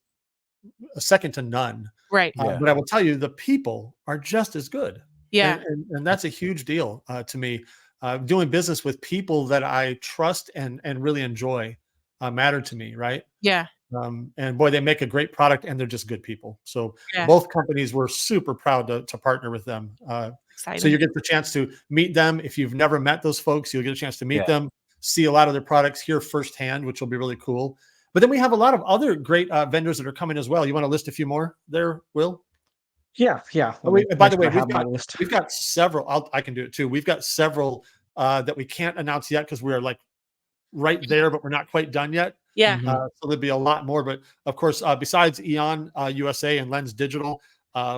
second to none.
Right.
But I will tell you, the people are just as good.
Yeah.
And that's a huge deal to me. Doing business with people that I trust and really enjoy matter to me. Right.
Yeah.
And boy, they make a great product and they're just good people. So both companies were super proud to partner with them. So you get the chance to meet them. If you've never met those folks, you'll get a chance to meet them, see a lot of their products here firsthand, which will be really cool. But then we have a lot of other great vendors that are coming as well. You want to list a few more there, Will?
Yeah.
By the way, we've got several. I can do it too. We've got several that we can't announce yet because we're like right there, but we're not quite done yet.
Yeah.
So there'll be a lot more. But of course, besides Eon USA and Lens Digital,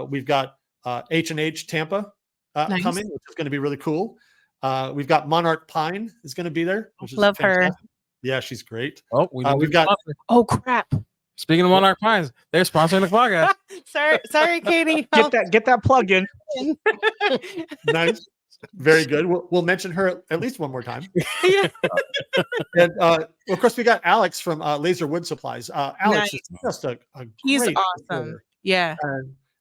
we've got H&H Tampa coming, which is going to be really cool. We've got Monarch Pine is going to be there. Which is
love
fantastic.
her.
Yeah, she's great.
Oh,
we've got.
Oh crap!
Speaking of Monarch Pines, they're sponsoring the podcast.
sorry, Katie.
Get that plug in.
Nice, very good. We'll mention her at least one more time. And of course, we got Alex from Laser Wood Supplies. Alex is just a
he's
great
awesome.
player.
Yeah.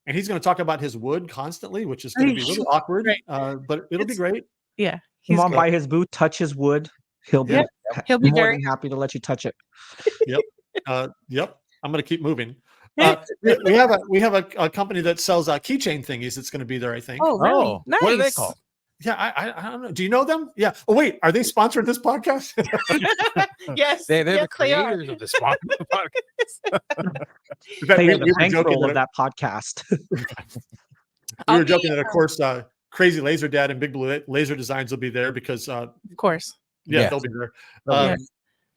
And he's going to talk about his wood constantly, which is going to be really awkward, but it'll be great.
Yeah.
Come on by his booth, touch his wood. He'll be more
very
than happy to let you touch it.
Yep. I'm going to keep moving. We have a company that sells keychain thingies that's going to be there, I think.
Oh, really? Nice.
What are they called?
Yeah, I don't know. Do you know them? Yeah. Oh, wait. Are they sponsored this podcast?
Yes.
They're the creators of this podcast.
They are the bankroll of that podcast.
We were joking that, of course, Crazy Laser Dad and Big Blue Laser Designs will be there because, of
course,
they'll be there.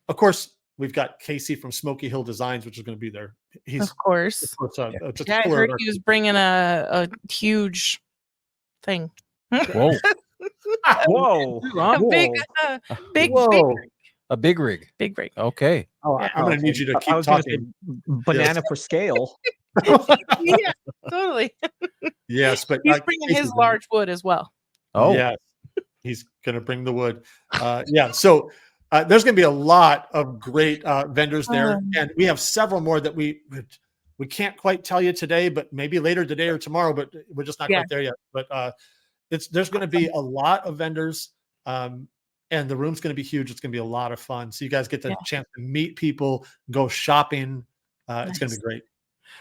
Of course, we've got Casey from Smoky Hill Designs, which is going to be there. He's
of course.
I
heard he was bringing a huge thing.
Whoa!
Whoa!
A big rig.
Big rig.
Okay.
Oh, I'm going to need you to keep talking.
Banana for scale.
Yeah, totally.
Yes, but
he's bringing his large wood as well.
Oh, yeah, he's going to bring the wood. So there's going to be a lot of great vendors there, and we have several more that we can't quite tell you today, but maybe later today or tomorrow. But we're just not quite there yet. But there's going to be a lot of vendors, and the room's going to be huge. It's going to be a lot of fun. So you guys get the chance to meet people, go shopping. It's going to be great.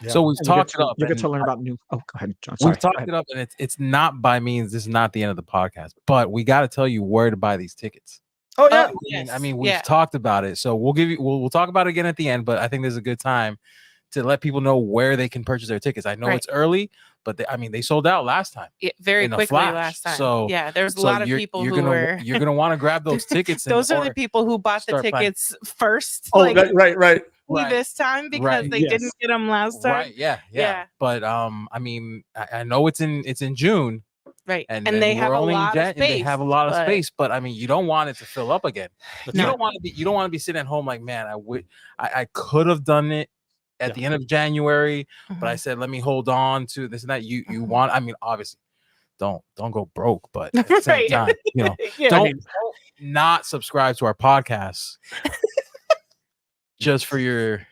Yeah. So we've talked it up.
You get to learn about new. Oh, go ahead, John.
We've talked it up, and it's not by means. This is not the end of the podcast, but we got to tell you where to buy these tickets.
Oh yeah,
I mean we've talked about it, so we'll talk about it again at the end. But I think there's a good time to let people know where they can purchase their tickets. I know it's early, but they sold out last time.
Very quickly last time. So there's a lot of people you're
gonna want to grab those tickets.
Those are the people who bought the tickets first.
Oh, right.
This time because they didn't get them last time.
Right. Yeah. But I mean, I know it's in June.
Right.
And
they have a lot of space.
They have a lot of space, but I mean, you don't want it to fill up again. You don't want to be sitting at home like, man, I could have done it at the end of January, but I said, let me hold on to this and that. You want, I mean, obviously don't go broke, but at the same time, don't not subscribe to our podcast just for your,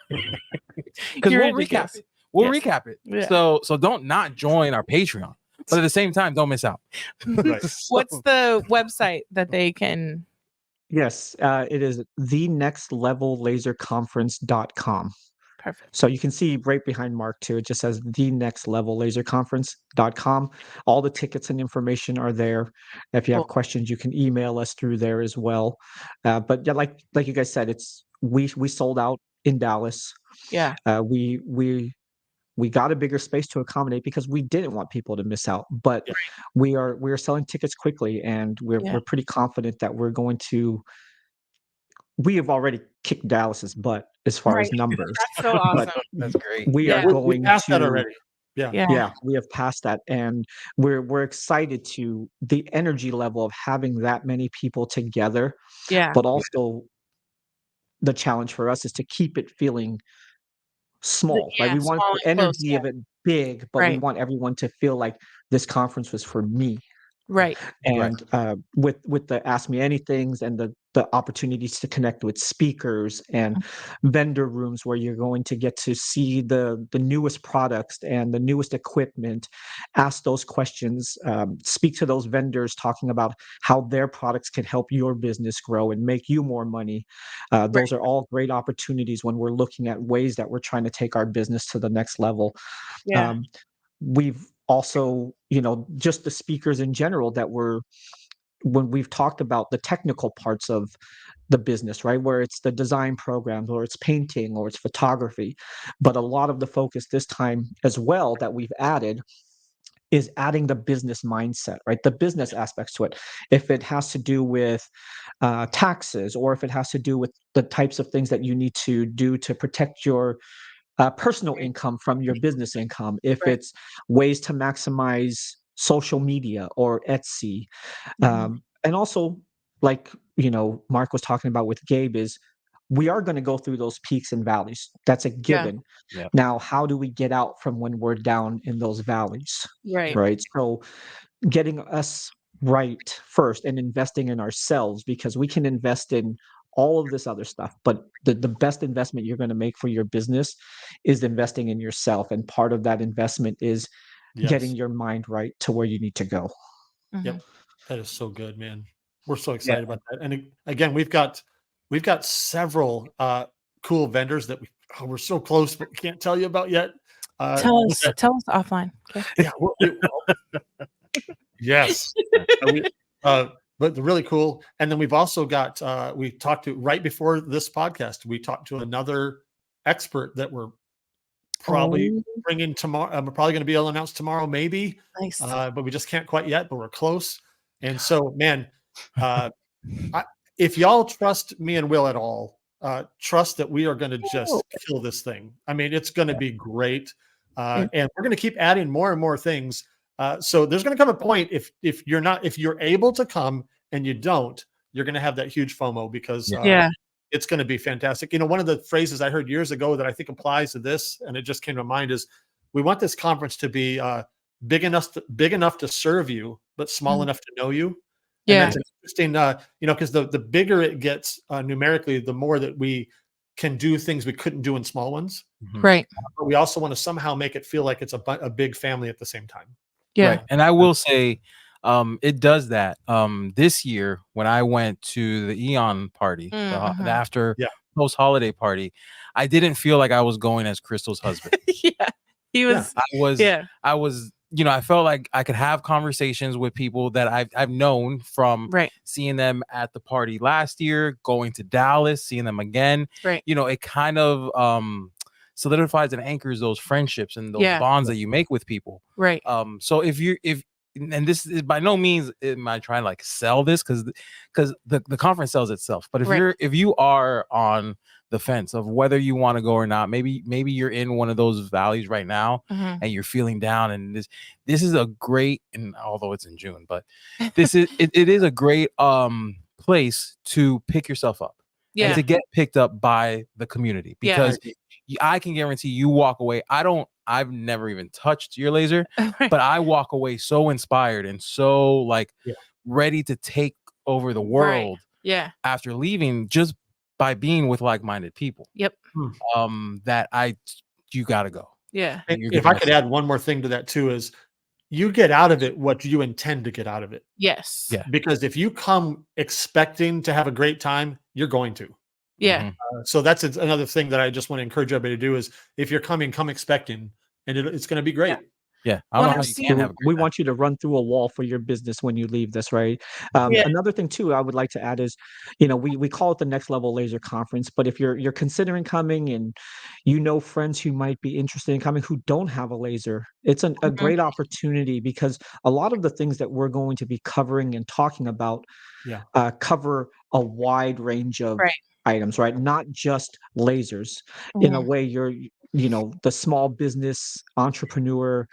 because we'll recap it. We'll recap it. Yeah. So don't not join our Patreon, but at the same time, don't miss out.
Right.
What's the website that they can?
Yes, it is thenextlevellaserconference.com.
Perfect.
So you can see right behind Mark too. It just says thenextlevellaserconference.com. All the tickets and information are there. If you have questions, you can email us through there as well. But yeah, like you guys said, we sold out in Dallas.
Yeah.
We got a bigger space to accommodate because we didn't want people to miss out. But we are selling tickets quickly, and we're pretty confident that we're going to. We have already kicked Dallas's butt as far as numbers.
That's so awesome.
That's great.
We are going
we passed that
to
already.
Yeah, we have passed that, and we're excited to the energy level of having that many people together.
Yeah.
But also the challenge for us is to keep it feeling small, right? We want the energy of it big, but we want everyone to feel like this conference was for me.
Right.
And with the Ask Me Anythings and the opportunities to connect with speakers and vendor rooms where you're going to get to see the newest products and the newest equipment, ask those questions, speak to those vendors talking about how their products can help your business grow and make you more money. Those are all great opportunities when we're looking at ways that we're trying to take our business to the next level.
Yeah.
We've also, just the speakers in general when we've talked about the technical parts of the business, right? Where it's the design programs or it's painting or it's photography. But a lot of the focus this time as well that we've added is adding the business mindset, right? The business aspects to it. If it has to do with taxes, or if it has to do with the types of things that you need to do to protect your personal income from your business income, if it's ways to maximize social media or Etsy. And also, like, Mark was talking about with Gabe, is we are going to go through those peaks and valleys. That's a given.
Yeah.
Now, how do we get out from when we're down in those valleys?
Right.
So getting us right first and investing in ourselves, because we can invest in all of this other stuff, but the best investment you're going to make for your business is investing in yourself. And part of that investment is getting your mind right to where you need to go.
Yep. That is so good, man. We're so excited about that. And again, we've got several cool vendors that we're so close, but we can't tell you about yet.
Tell us offline. Okay.
Yeah. Yes. But they're really cool. And then we've also got, we talked to right before this podcast, we talked to another expert that we're probably bringing tomorrow. We're probably going to be able to announce tomorrow, maybe.
Nice.
But we just can't quite yet, but we're close. And so, man, if y'all trust me and Will at all, trust that we are going to just kill this thing. I mean, it's going to be great. And we're going to keep adding more and more things. So there's going to come a point if you're able to come and you don't, you're going to have that huge FOMO because it's going to be fantastic. One of the phrases I heard years ago that I think applies to this, and it just came to mind, is we want this conference to be big enough to serve you, but small enough to know you. And that's interesting, because the bigger it gets numerically, the more that we can do things we couldn't do in small ones.
Right.
But we also want to somehow make it feel like it's a big family at the same time.
Yeah.
Right. And I will say, it does that. This year when I went to the Eon party, the after post holiday party, I didn't feel like I was going as Crystal's husband.
He was.
I was. I felt like I could have conversations with people that I've known from seeing them at the party last year, going to Dallas, seeing them again.
Right.
It kind of solidifies and anchors those friendships and those bonds that you make with people.
Right.
So and this is by no means am I trying to like sell this because the conference sells itself. But if you are on the fence of whether you want to go or not, maybe you're in one of those valleys right now and you're feeling down, and this is a great, and although it's in June, but this is it is a great place to pick yourself up and to get picked up by the community, because I can guarantee you walk away. I've never even touched your laser, but I walk away so inspired and so ready to take over the world after leaving, just by being with like-minded people.
Yep.
That you gotta go.
Yeah.
If I could add one more thing to that too, is you get out of it what you intend to get out of it.
Yes.
Yeah.
Because if you come expecting to have a great time, you're going to.
Yeah.
So that's another thing that I just want to encourage everybody to do is if you're coming, come expecting, and it's going to be great.
Yeah. I don't know how you can have a great
we
time.
want you to run through a wall for your business when you leave this, right? Another thing too, I would like to add is, we call it the Next Level Laser Conference, but if you're considering coming and friends who might be interested in coming who don't have a laser, it's a great opportunity, because a lot of the things that we're going to be covering and talking about cover a wide range of items, right? Not just lasers. In a way, you're, the small business entrepreneur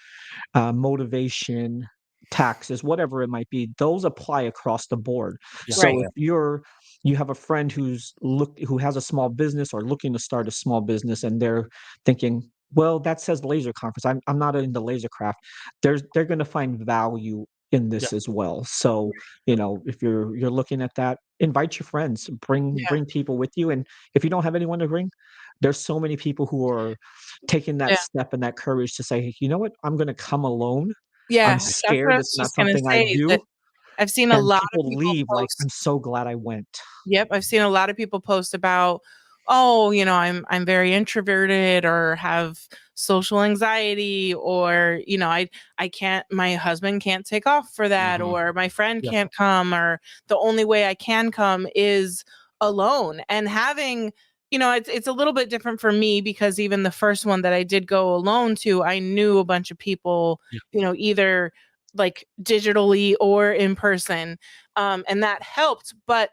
motivation, taxes, whatever it might be, those apply across the board.
Yeah.
So
Right.
if you have a friend who has a small business or looking to start a small business, and they're thinking, well, that says laser conference. I'm not into laser craft. They're going to find value in
Yeah.
this as well. So, if you're looking at that, invite your friends, bring people with you. And if you don't have anyone to bring, there's so many people who are taking that step and that courage to say, you know what, I'm going to come alone.
Yeah,
I'm
that's what I
scared.
was
It's not
just gonna
something I
say.
do.
That I've seen a
And
lot of
people
people
leave like,
post.
I'm so glad I went.
Yep, I've seen a lot of people post about, oh, I'm very introverted or have social anxiety, or I can't, my husband can't take off for that, or my friend can't come, or the only way I can come is alone. And having, it's a little bit different for me, because even the first one that I did go alone to, I knew a bunch of people, either like digitally or in person, and that helped. But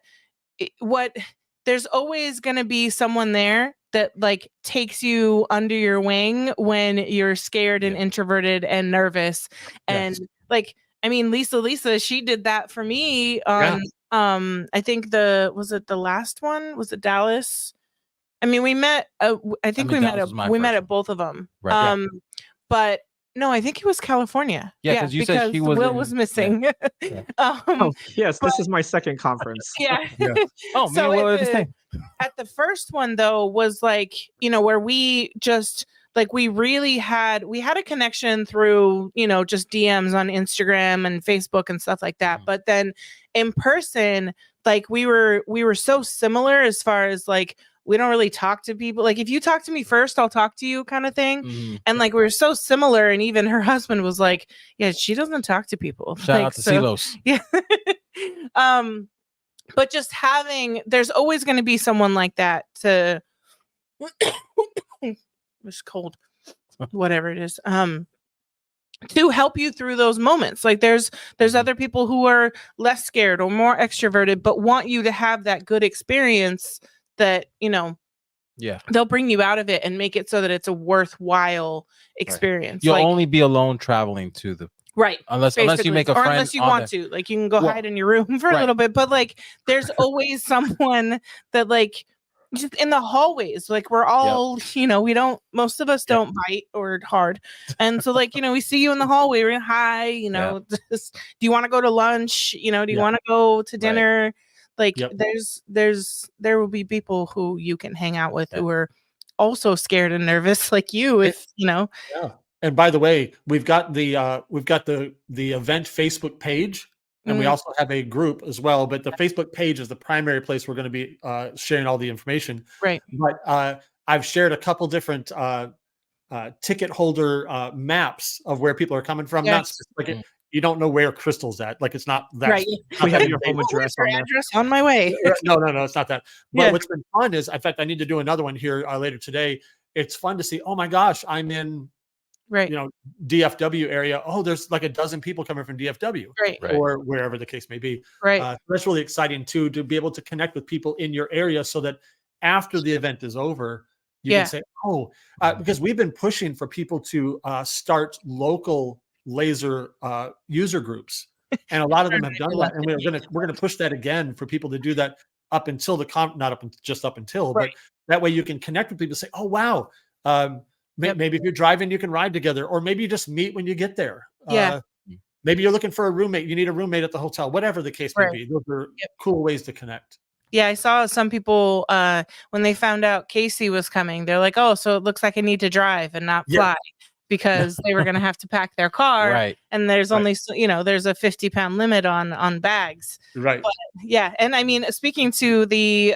there's always going to be someone there that like takes you under your wing when you're scared and introverted and nervous. And like, I mean, Lisa, she did that for me on, I think was it the last one? Was it Dallas? I mean, we met, I think we met at both of them.
Right.
But no, I think it was California.
Yeah, because you said she was
Will was missing.
Oh, yes, this is my second conference.
Yeah.
Oh, me and Will are the same.
At the first one though was like, where we just like we had a connection through, just DMs on Instagram and Facebook and stuff like that. But then in person, like we were so similar as far as like we don't really talk to people. Like if you talk to me first, I'll talk to you kind of thing. And like we were so similar, and even her husband was like, yeah, she doesn't talk to people.
Shout out to Silos.
Yeah. But just there's always going to be someone like that to it's cold, whatever it is, to help you through those moments. Like there's other people who are less scared or more extroverted, but want you to have that good experience that, they'll bring you out of it and make it so that it's a worthwhile experience.
You'll only be alone traveling to the unless you make a friend,
or unless you want to, like you can go hide in your room for a little bit, but like there's always someone that like just in the hallways, like we're all most of us don't bite or hard, and so like we see you in the hallway, we're hi, just, do you want to go to lunch, do you want to go to dinner, like there will be people who you can hang out with who are also scared and nervous like you, if
And by the way, we've got the event Facebook page, and we also have a group as well. But the Facebook page is the primary place we're going to be sharing all the information.
Right.
But I've shared a couple different ticket holder maps of where people are coming from.
Yes.
Not like you don't know where Crystal's at. Like it's not that.
Right.
We have your home address
on my way.
No, it's not that. But what's been fun is, in fact, I need to do another one here later today. It's fun to see. Oh my gosh, I'm in. DFW area. Oh, there's like a dozen people coming from DFW, or wherever the case may be.
Right.
That's really exciting too, to be able to connect with people in your area, so that after the event is over, you can say, "Oh," because we've been pushing for people to start local laser user groups, and a lot of them have done that, and we're gonna push that again for people to do that up until but that way you can connect with people. And say, "Oh wow." Maybe if you're driving, you can ride together, or maybe you just meet when you get there. Maybe you're looking for a roommate. You need a roommate at the hotel, whatever the case may be. Those are cool ways to connect.
Yeah, I saw some people when they found out Casey was coming, they're like, oh, so it looks like I need to drive and not fly, because they were going to have to pack their car. And there's only, there's a 50-pound limit on bags.
Right.
But, yeah. And I mean, speaking to the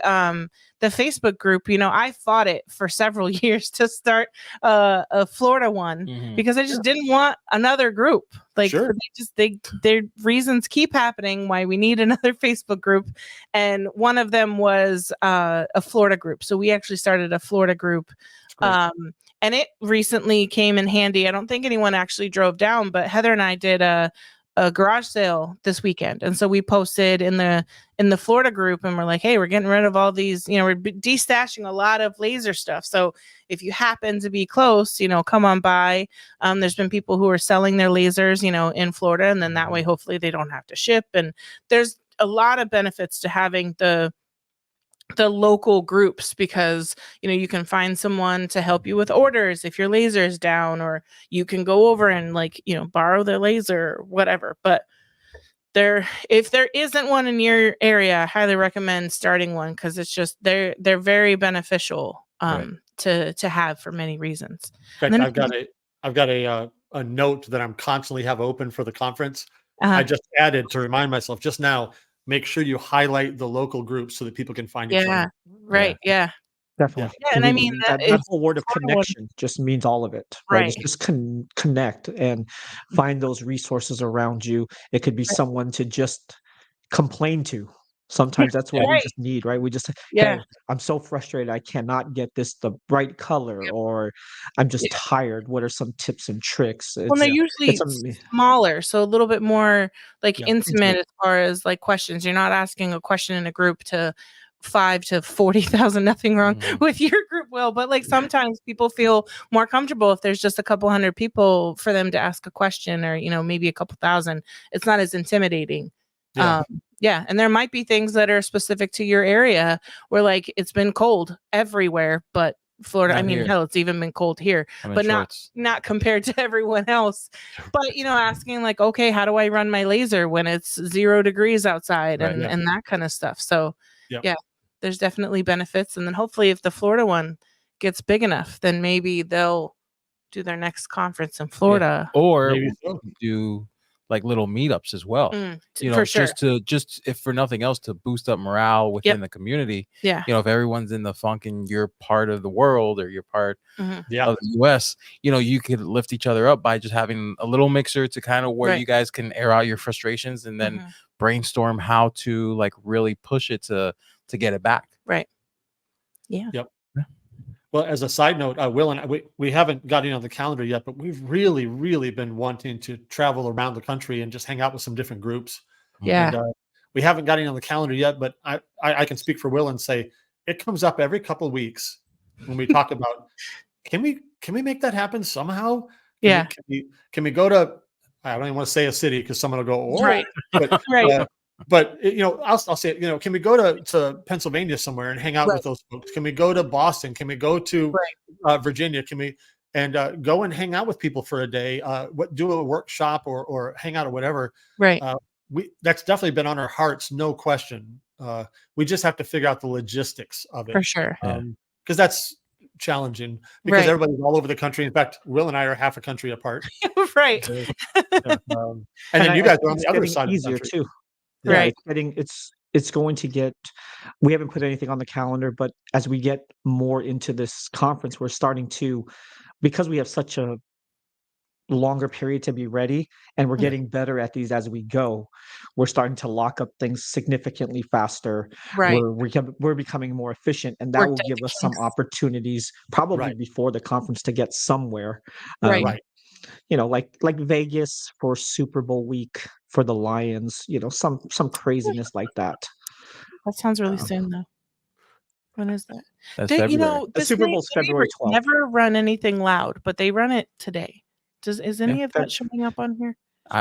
Facebook group, I fought it for several years to start a Florida one, because I just didn't want another group. Like their reasons keep happening why we need another Facebook group. And one of them was a Florida group. So we actually started a Florida group. And it recently came in handy. I don't think anyone actually drove down, but Heather and I did a a garage sale this weekend. And so we posted in the Florida group, and we're like, hey, we're getting rid of all these, we're destashing a lot of laser stuff. So if you happen to be close, come on by. There's been people who are selling their lasers, in Florida, and then that way, hopefully they don't have to ship. And there's a lot of benefits to having the local groups, because you can find someone to help you with orders if your laser is down, or you can go over and borrow their laser or whatever. But if there isn't one in your area, I highly recommend starting one, because it's just they're very beneficial to have for many reasons.
In fact, I've got a note that I'm constantly have open for the conference. I just added to remind myself just now. Make sure you highlight the local groups so that people can find each other.
Right. Yeah.
Definitely.
Yeah, and I mean
that whole word of connection just means all of it, right? It's just connect and find those resources around you. It could be someone to just complain to. Sometimes that's what we just need, right? We just, hey, I'm so frustrated. I cannot get this the right color, or I'm just tired. What are some tips and tricks?
Well, they're usually smaller, so a little bit more intimate as far as questions. You're not asking a question in a group to 5 to 40,000. Nothing wrong with your group, Will, but sometimes people feel more comfortable if there's just a couple hundred people for them to ask a question, or maybe a couple thousand. It's not as intimidating. And there might be things that are specific to your area where it's been cold everywhere, but Florida, hell, it's even been cold here, but not compared to everyone else. But asking okay, how do I run my laser when it's 0 degrees outside, and that kind of stuff. So there's definitely benefits. And then hopefully if the Florida one gets big enough, then maybe they'll do their next conference in Florida,
or do little meetups as well,
for sure.
just if for nothing else, to boost up morale within the community. If everyone's in the funk and you're part of the world, or you're part of the US, you could lift each other up by just having a little mixer to kind of where you guys can air out your frustrations, and then brainstorm how to really push it to get it back.
Well, as a side note, Will and I, we haven't gotten on the calendar yet, but we've really, really been wanting to travel around the country and just hang out with some different groups. And, we haven't gotten on the calendar yet, but I can speak for Will and say it comes up every couple of weeks when we talk about, can we make that happen somehow? Can we go to, I don't even want to say a city because someone will go, oh, but I'll say, can we go to Pennsylvania somewhere and hang out with those folks? Can we go to Boston? Can we go to Virginia? Can we go and hang out with people for a day? Do a workshop or hang out or whatever. That's definitely been on our hearts, no question. We just have to figure out the logistics of it
for sure,
because that's challenging because everybody's all over the country. In fact, Will and I are half a country apart. And then you guys are on the other side
easier
of the country.
too. It's going to get, we haven't put anything on the calendar, but as we get more into this conference, we're starting to, because we have such a longer period to be ready, and we're getting better at these as we go, we're starting to lock up things significantly faster. We're becoming more efficient, and that will give us some opportunities probably before the conference to get somewhere. Like Vegas for Super Bowl week for the Lions, some craziness like that.
That sounds really soon though. When is that?
That's February.
The Super Bowl's February 12th.
Never run anything loud, but they run it today. Is any of that showing up on here?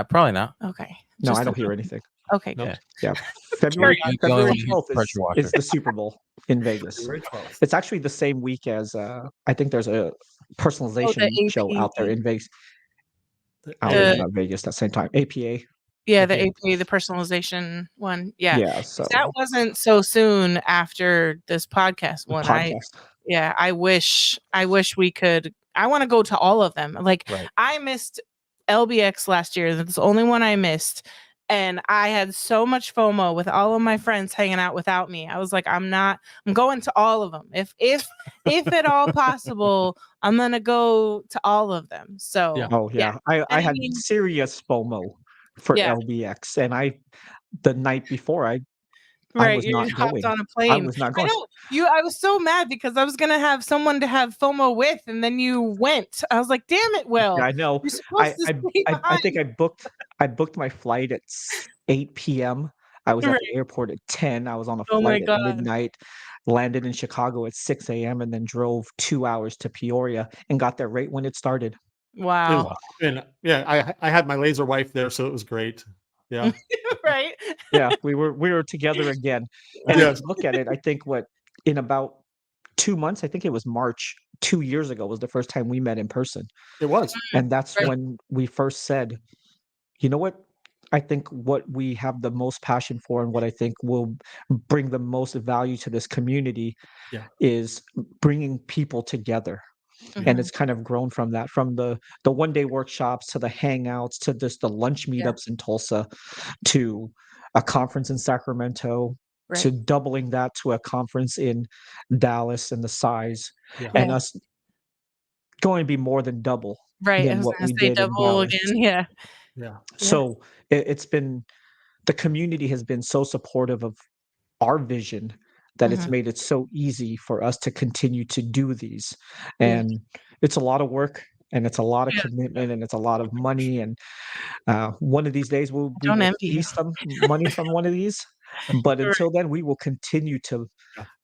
Probably not.
Okay.
No, I don't hear anything.
Okay.
Yeah. February 12th is the Super Bowl in Vegas. It's actually the same week as I think there's a personalization show out there in Vegas. Not Vegas at the same time. APA.
Yeah, the APA, the personalization one. Yeah.
So
that wasn't so soon after this podcast one. I wish we could. I want to go to all of them. I missed LBX last year. That's the only one I missed. And I had so much FOMO with all of my friends hanging out without me. I was like, I'm going to all of them. If at all possible, I'm going to go to all of them. So,
I had serious FOMO for LBX. And the night before,
Right.
I was not going.
On a plane.
I was not going.
I was so mad because I was gonna have someone to have FOMO with, and then you went. I was like, damn it, Will.
Yeah, I know.
You're supposed to stay behind.
I think I booked my flight at 8 p.m. I was at the airport at 10. I was on a flight at midnight, landed in Chicago at 6 a.m. and then drove 2 hours to Peoria and got there right when it started.
Wow.
And yeah, I had my laser wife there, so it was great. Yeah.
Right.
Yeah, we were together again. And if you look at it, I think in about 2 months, I think it was March 2 years ago was the first time we met in person.
It was.
And that's when we first said, you know what? I think what we have the most passion for and what I think will bring the most value to this community is bringing people together. And it's kind of grown from that, from the one-day workshops to the hangouts to just the lunch meetups in Tulsa to a conference in Sacramento to doubling that to a conference in Dallas and the size and us going to be more than double than what we did in Dallas.
Again.
Yeah.
So it's been, the community has been so supportive of our vision that it's made it so easy for us to continue to do these. And it's a lot of work and it's a lot of commitment and it's a lot of money. And one of these days we will see some money from one of these. But until then, we will continue to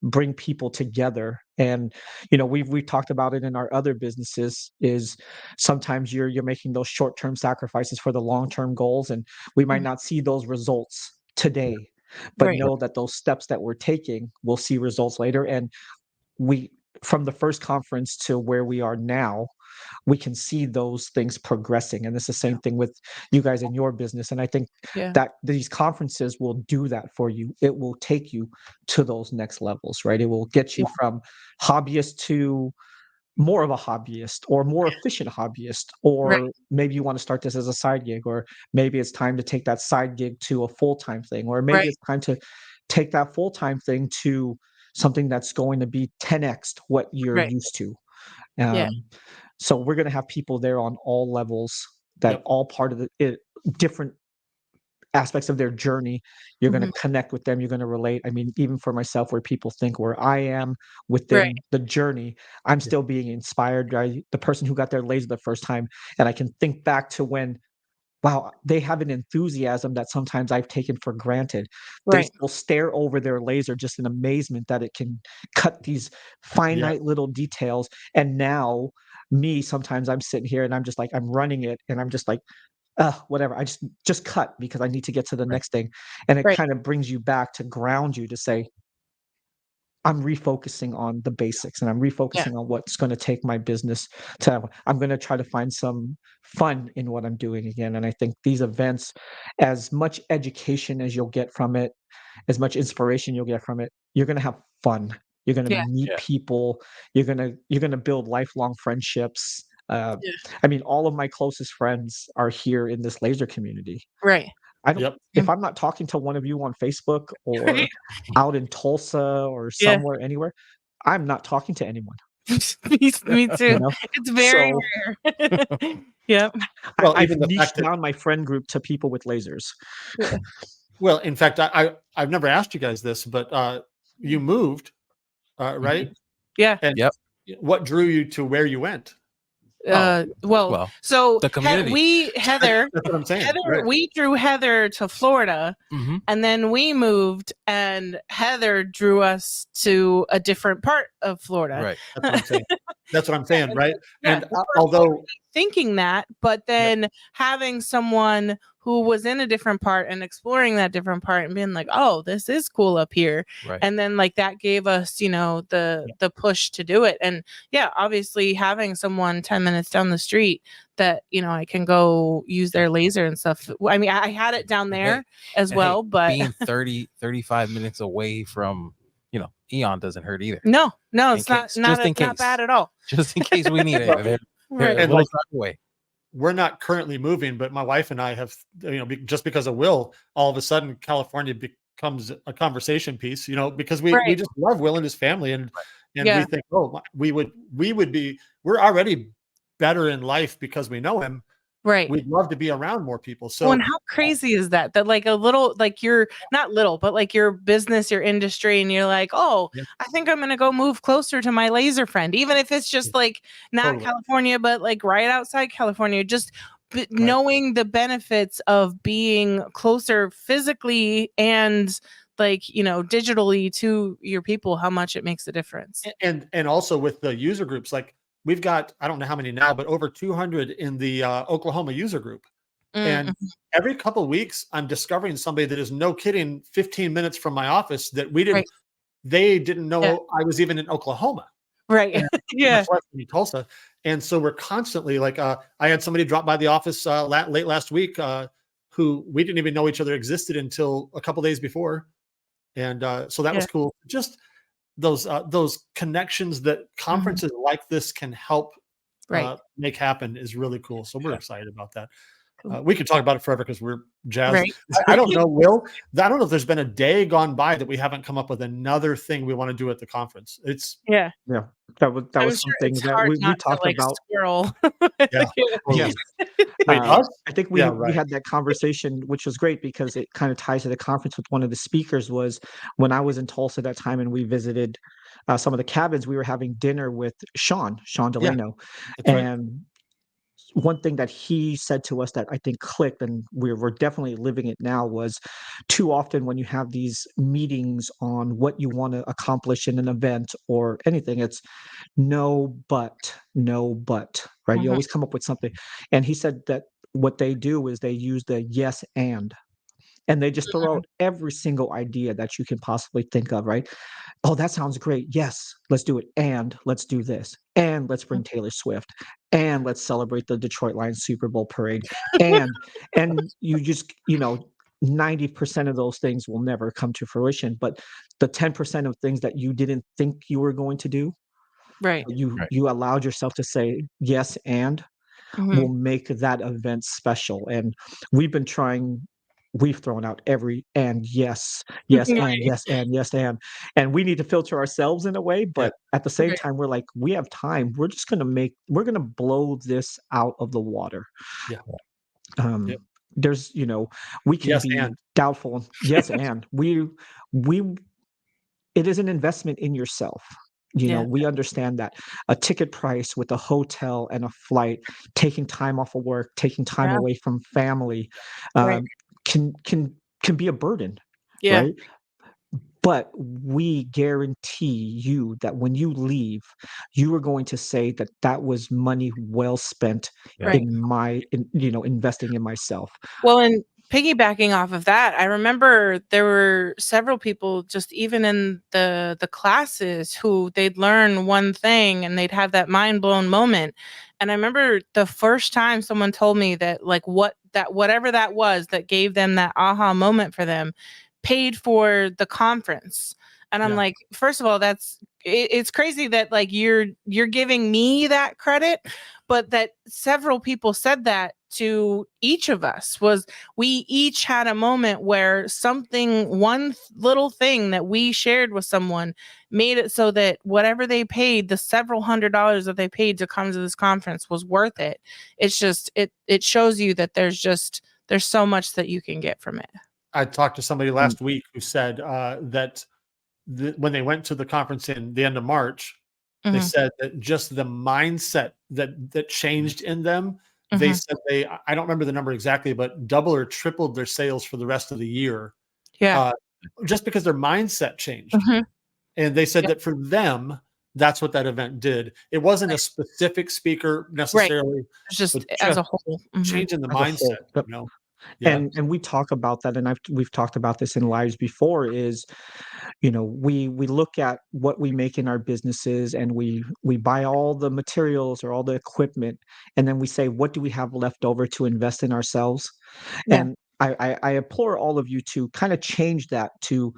bring people together. And we've talked about it in our other businesses. Is sometimes you're making those short-term sacrifices for the long-term goals, and we might not see those results today, but know that those steps that we're taking, we'll see results later. And from the first conference to where we are now, we can see those things progressing. And it's the same thing with you guys in your business. And I think that these conferences will do that for you. It will take you to those next levels, right? It will get you from hobbyist to more of a hobbyist or more efficient hobbyist, or maybe you want to start this as a side gig, or maybe it's time to take that side gig to a full-time thing, or maybe it's time to take that full-time thing to something that's going to be 10x what you're used to. So we're going to have people there on all levels that all part of different aspects of their journey. You're going to connect with them. You're going to relate. I mean, even for myself, where people think where I am within the journey, I'm still being inspired by the person who got their laser the first time. And I can think back to when, wow, they have an enthusiasm that sometimes I've taken for granted. They will stare over their laser just in amazement that it can cut these finite little details. And now sometimes I'm sitting here and I'm just like, I'm running it and I'm just like, whatever. I just cut because I need to get to the next thing. And it kind of brings you back to ground you to say, I'm refocusing on the basics and I'm refocusing on what's going to take my business to, I'm going to try to find some fun in what I'm doing again. And I think these events, as much education as you'll get from it, as much inspiration you'll get from it, you're going to have fun. You're going to meet people. You're going to build lifelong friendships. I mean, all of my closest friends are here in this laser community.
Right.
I don't. If I'm not talking to one of you on Facebook or out in Tulsa or somewhere, anywhere, I'm not talking to anyone.
Me too. It's very rare.
Well, I've niched down my friend group to people with lasers.
Well, in fact, I've never asked you guys this, but you moved, right?
Yeah.
And what drew you to where you went?
So
the community.
Heather,
that's what I'm saying.
We drew Heather to Florida, and then we moved, and Heather drew us to a different part of Florida.
Right.
That's what I'm saying. That's what I'm saying, right?
And although thinking that, but then having someone who was in a different part and exploring that different part and being like, oh, this is cool up here.
Right.
And then like that gave us, the push to do it. And obviously having someone 10 minutes down the street that, I can go use their laser and stuff. I mean, I had it down there as well, but
being 35 minutes away from, Eon doesn't hurt either.
No, it's not bad at all.
Just in case we need it.
And like, we're not currently moving, but my wife and I have, just because of Will, all of a sudden California becomes a conversation piece, because we just love Will and his family. And we think, we're already better in life because we know him.
Right.
We'd love to be around more people. So,
well, and how crazy is that? That like a little, like you're not little, but like your business, your industry, and you're like, oh, I think I'm gonna go move closer to my laser friend, even if it's just like not California, but like right outside California. Just knowing the benefits of being closer physically and like digitally to your people, how much it makes a difference.
And also with the user groups, like we've got, I don't know how many now, but over 200 in the Oklahoma user group. And every couple of weeks, I'm discovering somebody that is, no kidding, 15 minutes from my office that they didn't know I was even in Oklahoma.
Right.
Much less in Tulsa. And so we're constantly like, I had somebody drop by the office late last week who we didn't even know each other existed until a couple days before. And so that was cool. Just those connections that conferences like this can help make happen is really cool. So we're excited about that. We could talk about it forever because we're jazzed.
Right.
I don't know, Will. I don't know if there's been a day gone by that we haven't come up with another thing we want to do at the conference. It's
yeah. That was something that we talked about.
Squirrel.
Yes.
Wait, us?
I think we had that conversation, which was great because it kind of ties to the conference with one of the speakers. Was when I was in Tulsa at that time and we visited some of the cabins, we were having dinner with Sean Delano, and one thing that he said to us that I think clicked, and we're definitely living it now, was too often when you have these meetings on what you want to accomplish in an event or anything, it's no but, right? You always come up with something. And he said that what they do is they use the yes and they just throw out every single idea that you can possibly think of, right? Oh, that sounds great. Yes, let's do it. And let's do this. And let's bring Taylor Swift. And let's celebrate the Detroit Lions Super Bowl parade. And you just, 90% of those things will never come to fruition. But the 10% of things that you didn't think you were going to do, you allowed yourself to say yes and will make that event special. And we've been trying. We've thrown out every and yes and we need to filter ourselves in a way, but at the same time we're like, we have time, we're gonna blow this out of the water. There's we can be doubtful, and we it is an investment in yourself. We understand that a ticket price with a hotel and a flight, taking time off of work, taking time away from family, can be a burden, right? But we guarantee you that when you leave, you are going to say that was money well spent in investing in myself.
Well, and piggybacking off of that, I remember there were several people just even in the classes who they'd learn one thing and they'd have that mind blown moment. And I remember the first time someone told me that like whatever that was that gave them that aha moment for them paid for the conference. And I'm like, first of all, it's crazy that like you're giving me that credit, but that several people said that to each of us. Was we each had a moment where one little thing that we shared with someone made it so that whatever they paid, the several $100s that they paid to come to this conference was worth it. It's just, it shows you that there's so much that you can get from it.
I talked to somebody last week who said that when they went to the conference in the end of March, they said that just the mindset that changed in them, they said I don't remember the number exactly, but double or tripled their sales for the rest of the year. Just because their mindset changed. And they said that for them, that's what that event did. It wasn't a specific speaker necessarily.
Just as a whole.
Changing the mindset,
And we talk about that, and we've talked about this in lives before, is we look at what we make in our businesses and we buy all the materials or all the equipment, and then we say, what do we have left over to invest in ourselves? And I implore all of you to kind of change that to,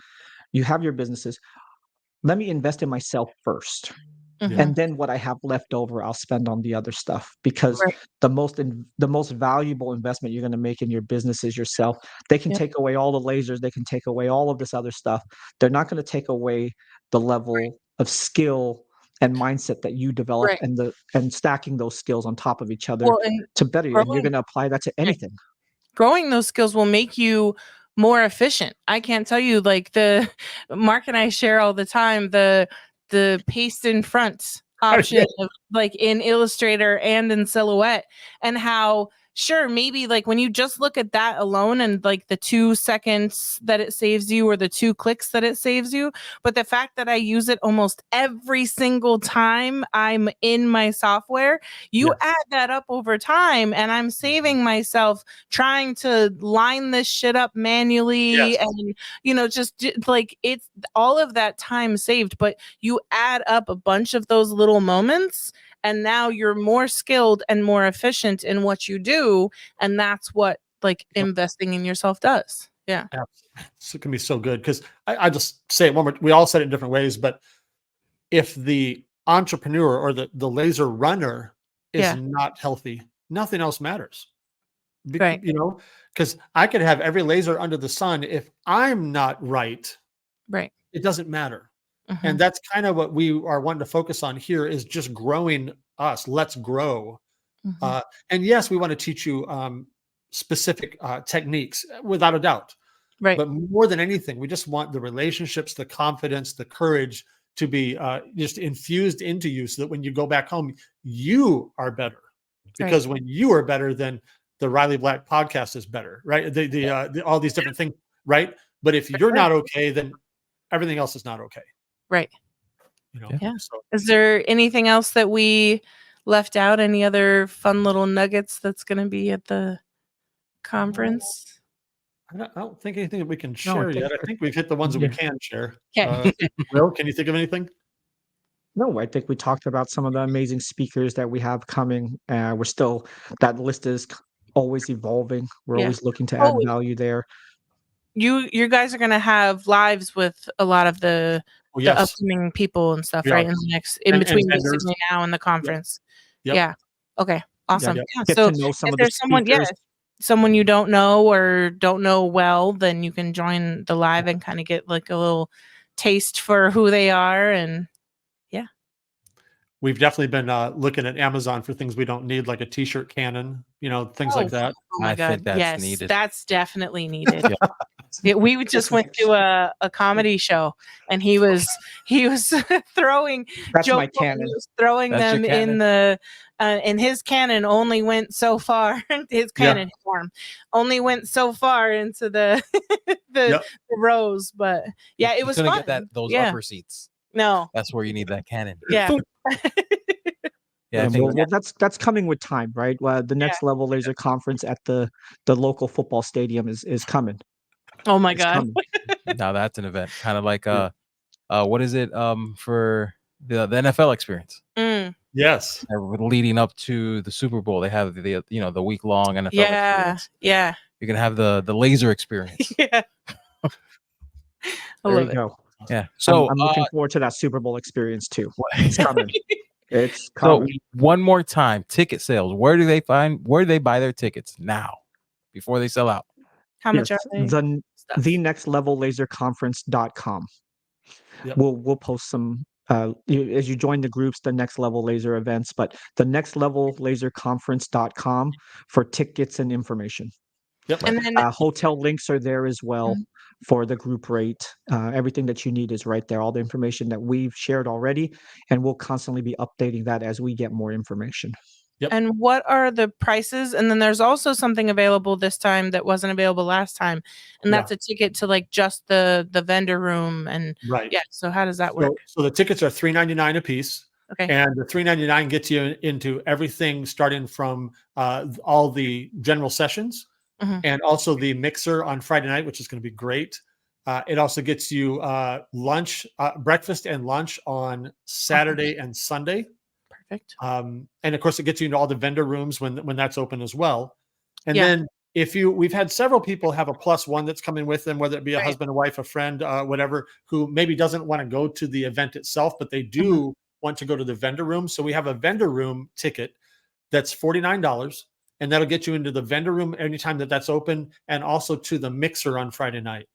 you have your businesses, let me invest in myself first. And then what I have left over, I'll spend on the other stuff, because the most valuable investment you're going to make in your business is yourself. They can take away all the lasers. They can take away all of this other stuff. They're not going to take away the level of skill and mindset that you develop, and stacking those skills on top of each other to better you. And you're going to apply that to anything.
Growing those skills will make you more efficient. I can't tell you, like Mark and I share all the time the paste in front option of, like, in Illustrator and in Silhouette, and how sure, maybe like when you just look at that alone and like the 2 seconds that it saves you or the 2 clicks that it saves you, but the fact that I use it almost every single time I'm in my software, you add that up over time, and I'm saving myself trying to line this shit up manually, and just like, it's all of that time saved, but you add up a bunch of those little moments, and now you're more skilled and more efficient in what you do. And that's what, like, investing in yourself does. Yeah.
So it can be so good, because I just say it one more. We all said it in different ways, but if the entrepreneur or the laser runner is not healthy, nothing else matters. Because I could have every laser under the sun. If I'm not right, it doesn't matter. And that's kind of what we are wanting to focus on here, is just growing us. Let's grow. And yes, we want to teach you specific techniques, without a doubt. But more than anything, we just want the relationships, the confidence, the courage to be just infused into you, so that when you go back home, you are better. Because when you are better, then the Riley Black podcast is better, right? All these different things, right? But if you're not okay, then everything else is not okay.
Right.
So.
Is there anything else that we left out? Any other fun little nuggets that's going to be at the conference?
I don't think anything that we can share yet. I think we've hit the ones that we can share.
Okay.
Will, can you think of anything?
No, I think we talked about some of the amazing speakers that we have coming. That list is always evolving. We're always looking to add value there.
You guys are going to have lives with a lot of the upcoming people and stuff, right? In between basically now and the conference. Yeah. Okay. Awesome. Yeah. So if there's someone you don't know or don't know well, then you can join the live and kind of get like a little taste for who they are. And
we've definitely been looking at Amazon for things we don't need, like a t-shirt cannon, things like that.
Oh my God.
Think that's needed.
That's definitely needed. We just went to a comedy show, and he was throwing
my cannon.
He was throwing them in the and his cannon only went so far. His cannon form only went so far into the the rows, but it was fun.
Get those upper seats.
No,
that's where you need that cannon.
Yeah.
That's coming with time, right? Well, the next level laser conference at the local football stadium is coming.
Oh my God.
Now that's an event, kind of like what is it for the NFL experience?
Yes,
leading up to the Super Bowl, they have the week long NFL experience.
Yeah.
You can have the laser experience.
There you go.
Yeah.
So I'm looking forward to that Super Bowl experience too. It's coming. It's coming.
So one more time, ticket sales. Where do they buy their tickets now before they sell out?
How much are they?
The nextlevellaserconference.com. We'll post some as you join the groups, the Next Level Laser events, but the nextlevellaserconference.com for tickets and information.
And then
hotel links are there as well for the group rate. Everything that you need is right there. All the information that we've shared already, and we'll constantly be updating that as we get more information.
And what are the prices? And then there's also something available this time that wasn't available last time, and that's a ticket to like just the vendor room. And so how does that work?
So the tickets are $3.99 a piece.
Okay.
And the $3.99 gets you into everything, starting from all the general sessions. And also the mixer on Friday night, which is going to be great. It also gets you lunch, breakfast and lunch on Saturday and Sunday.
Perfect.
And of course, it gets you into all the vendor rooms when that's open as well. And then we've had several people have a +1 that's coming with them, whether it be a husband, a wife, a friend, whatever, who maybe doesn't want to go to the event itself, but they do want to go to the vendor room. So we have a vendor room ticket that's $49. And that'll get you into the vendor room anytime that's open, and also to the mixer on Friday night.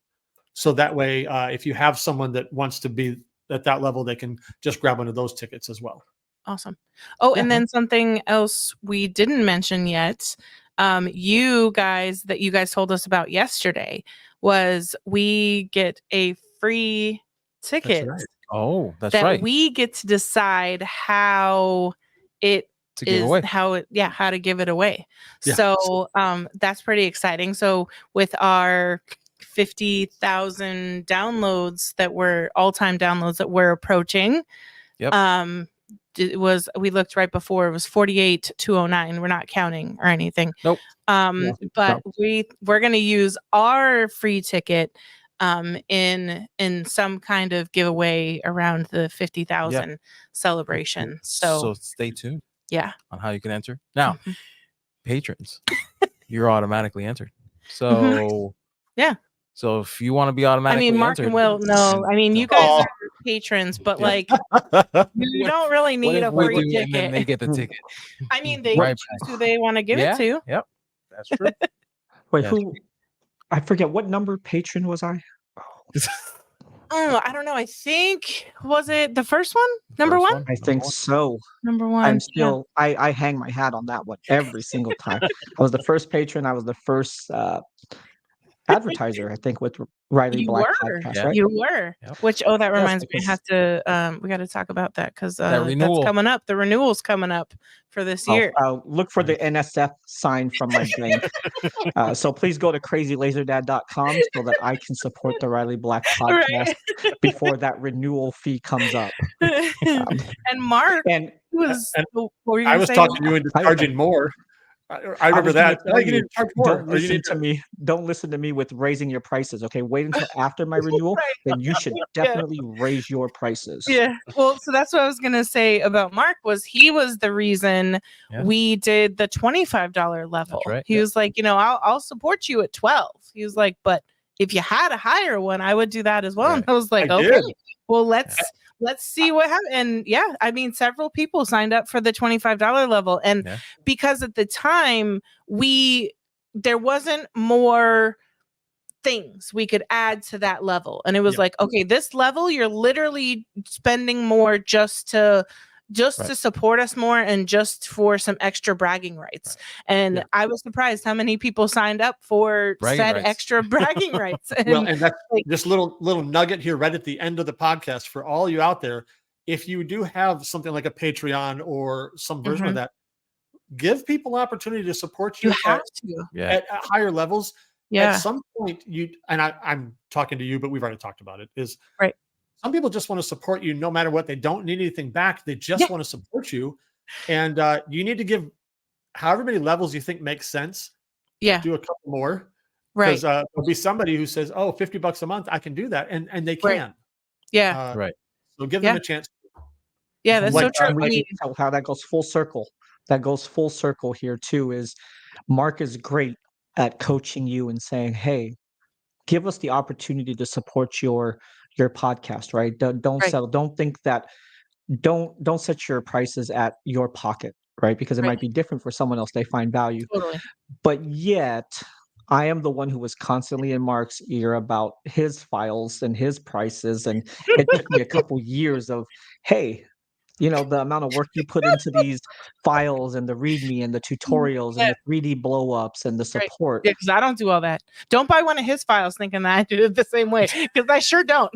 So that way, if you have someone that wants to be at that level, they can just grab one of those tickets as well.
Awesome. Oh, and then something else we didn't mention yet, you guys told us about yesterday was we get a free ticket.
That's right.
Oh, that's
that
right.
We get to decide how it
to give away.
how to give it away.
Yeah.
So that's pretty exciting. So with our 50,000 downloads all-time downloads that we're approaching, we looked right before, it was 48,209. We're not counting or anything.
Nope.
But we're going to use our free ticket in some kind of giveaway around the 50,000 celebration. So
stay tuned.
Yeah.
On how you can enter. Now, patrons, you're automatically entered. So
yeah.
So if you want to be automatically
Mark and Will, no. You guys are patrons, but you don't really need a free ticket.
And then they get the ticket.
They choose who they want to give it to.
Yep. That's true.
Wait, who? I forget, what number patron was I?
I don't know. I think, was it the first one? Number one?
I think so.
Number one.
I'm still, I hang my hat on that one every single time. I was the first patron. I was the first advertiser, I think, with Riley Black podcast, right?
You were. Yep. Which that reminds me, we got to talk about that because that's coming up. The renewal's coming up for this year.
I'll look for the NSF sign from my brain. So please go to crazylazerdad.com so that I can support the Riley Black podcast before that renewal fee comes up.
And Mark
I was talking you into charging more. I remember that.
Don't listen to me with raising your prices. Okay, wait until after my renewal, then you should definitely raise your prices.
Yeah. Well, so that's what I was gonna say about Mark. Was he was the reason we did the $25 level.
Right.
He was like, I'll support you at 12. He was like, but if you had a higher one, I would do that as well. And I was like, okay, well, let's see what happens. And several people signed up for the $25 level. And because at the time there wasn't more things we could add to that level. And it was like, okay, this level, you're literally spending more just to support us more and just for some extra bragging rights. And I was surprised how many people signed up for extra bragging rights.
And that's this little nugget here right at the end of the podcast for all you out there. If you do have something like a Patreon or some version of that, give people opportunity to support you.
You have
at higher levels. Yeah. At some point, I'm talking to you, but we've already talked about it. Some people just want to support you no matter what. They don't need anything back. They just want to support you. And you need to give however many levels you think makes sense.
Yeah.
Do a couple more.
Right.
Because there'll be somebody who says, oh, $50 a month, I can do that. And they can.
Right. Yeah.
So give them a chance.
Yeah, that's so true.
How that goes full circle. That goes full circle here too, is Mark is great at coaching you and saying, hey, give us the opportunity to support your podcast, right? Don't settle. Don't think that. Don't set your prices at your pocket, right? Because it might be different for someone else. They find value.
Totally.
But yet, I am the one who was constantly in Mark's ear about his files and his prices, and it took me a couple years of, hey, the amount of work you put into these files and the README and the tutorials and the 3D blow-ups and the support.
Yeah, because I don't do all that. Don't buy one of his files thinking that I do it the same way, because I sure don't.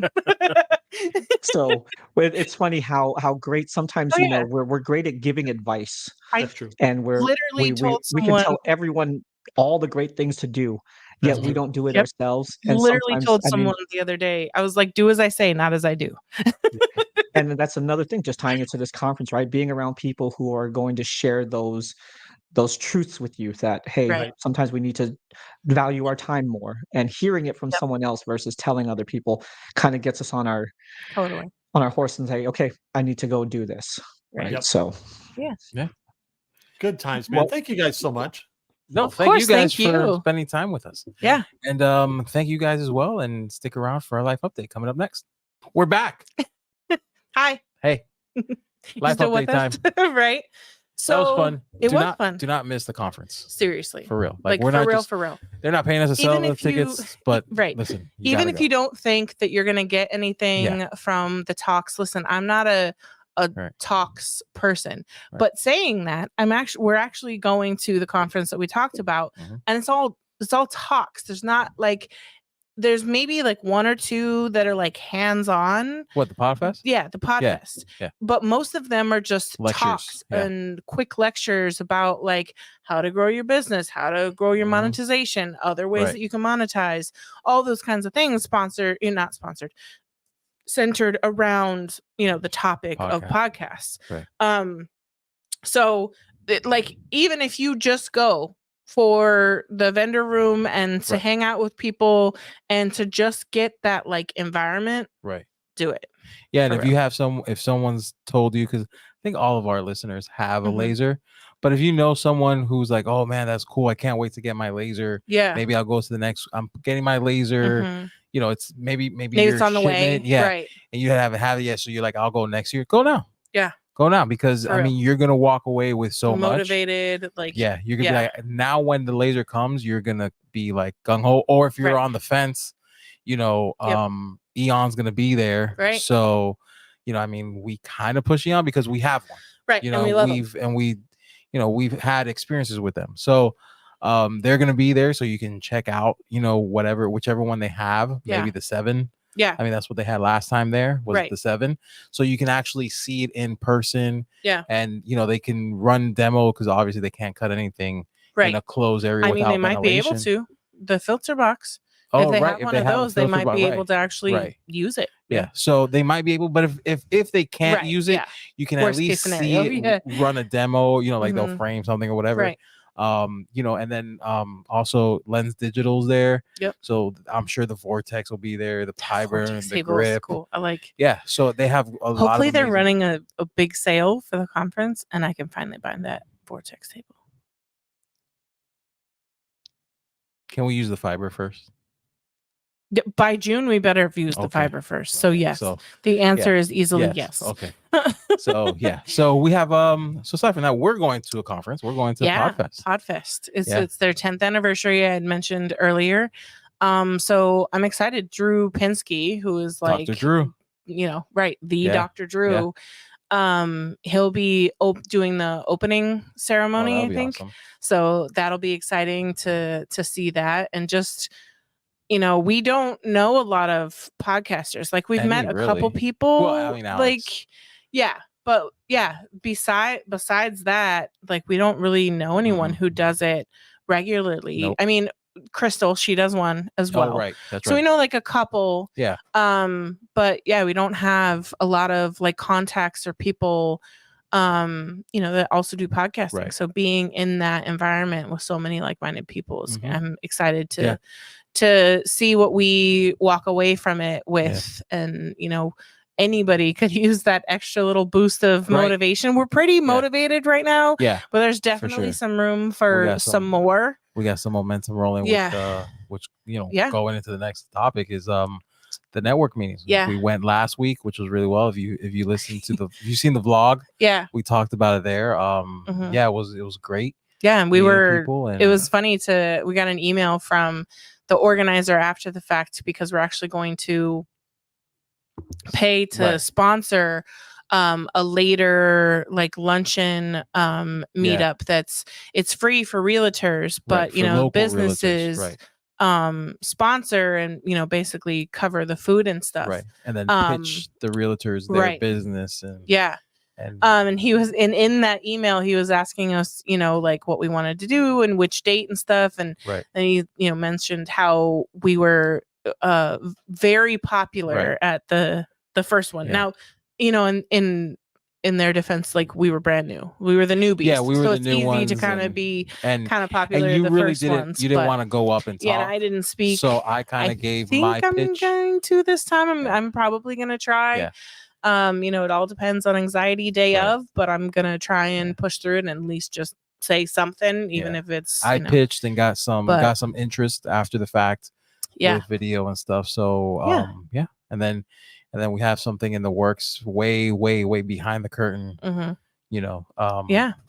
So it's funny how great sometimes, we're great at giving advice.
That's true.
And we can tell everyone all the great things to do, yet we don't do it ourselves.
And literally told someone the other day, I was like, do as I say, not as I do.
And that's another thing, just tying it to this conference, right? Being around people who are going to share those truths with you that, hey, sometimes we need to value our time more, and hearing it from someone else versus telling other people kind of gets us on our horse and say, okay, I need to go do this. Right. So,
yeah.
Good times, man. Well, thank you guys so much.
No, thank you guys for spending time with us.
Yeah.
And thank you guys as well. And stick around for our life update coming up next. We're back.
Hi.
Hey. Life update time.
Right. So
that was fun.
It was fun.
Do not miss the conference.
Seriously,
for real.
Like
we're not
for real.
They're not paying us to sell the tickets, but listen.
Even if you don't think that you're gonna get anything from the talks, listen. I'm not a talks person, but saying that, we're actually going to the conference that we talked about, and it's all talks. There's not like. There's maybe like one or two that are like hands-on.
What, the Podfest?
Yeah, the Podfest.
Yeah.
But most of them are just lectures, talks and quick lectures about like how to grow your business, how to grow your monetization, other ways that you can monetize, all those kinds of things. Not sponsored, centered around the topic of podcasts. Right. So like even if you just go for the vendor room and to hang out with people and to just get that like environment, do it.
Yeah, and if someone's told you, because I think all of our listeners have a laser, but if you know someone who's like, oh man, that's cool, I can't wait to get my laser. Yeah, maybe I'll go to the next. I'm getting my laser. It's maybe it's on the way. Yeah, right. And you haven't had it yet, so you're like, I'll go next year. Go now. Yeah. Go now, because I mean you're gonna walk away with so
motivated, like
you're gonna be like, now when the laser comes, you're gonna be like gung ho. Or if you're on the fence, Eon's gonna be there. Right. So, I mean, we kind of push Eon because we have one. Right. And we love we've had experiences with them. So they're gonna be there, so you can check out, whichever one they have, maybe the 7. Yeah, I mean that's what they had last time. There was the 7, so you can actually see it in person. Yeah, and they can run demo, because obviously they can't cut anything in a closed area. I mean, they might be able to the filter box. If they have one of those, they might be able to actually use it. Yeah, so they might be able, but if they can't use it, you can at least see it run a demo. Like they'll frame something or whatever. Right. And then also Lens Digital's there. Yep. So I'm sure the Vortex will be there, the Pyburn, the Grip.
Cool. I like.
Yeah. So they have a lot.
Hopefully they're running a big sale for the conference, and I can finally buy that Vortex table.
Can we use the fiber first?
By June, we better have used the fiber first. So yes, the answer is easily yes.
Okay. So we have so aside from that, we're going to a conference. We're going to
Podfest. It's their 10th anniversary. I had mentioned earlier. So I'm excited. Drew Pinsky, who is like
Dr. Drew,
Dr. Drew. Yeah. He'll be doing the opening ceremony, I think. Awesome. So that'll be exciting to see that, and just. We don't know a lot of podcasters. Like we've met a couple people. Well, I mean, Alex. Besides that, like we don't really know anyone who does it regularly. Nope. I mean, Crystal, she does one as well.
Oh, right. That's
so we know like a couple.
Yeah.
But yeah, we don't have a lot of like contacts or people, that also do podcasting. Right. So being in that environment with so many like-minded people, I'm excited to see what we walk away from it with. And anybody could use that extra little boost of motivation. We're pretty motivated right now, but there's definitely some room for some more.
We got some momentum rolling with which going into the next topic is the network meetings. We went last week, which was really well. If you listened to if you've seen the vlog, we talked about it there. It was great.
Yeah, and it was funny we got an email from the organizer after the fact, because we're actually going to pay to sponsor a later like luncheon meetup it's free for realtors, but businesses sponsor and basically cover the food and stuff,
and then pitch the realtors their business.
And he was in that email, he was asking us, like what we wanted to do and which date and stuff. And he, mentioned how we were very popular at the first one. Now, in their defense, like we were brand new. We were the newbies.
Yeah, we were the new ones.
It's easy to kind of be kind of popular.
And you
the
really
first ones,
you didn't want to go up and talk.
Yeah, I didn't speak.
So I kind of gave my pitch.
I'm going to this time. I'm probably going to try. Yeah. It all depends on anxiety day of, but I'm gonna try and push through it and at least just say something, even if it's.
I pitched and got some interest after the fact, with video and stuff. So and then we have something in the works, way behind the curtain.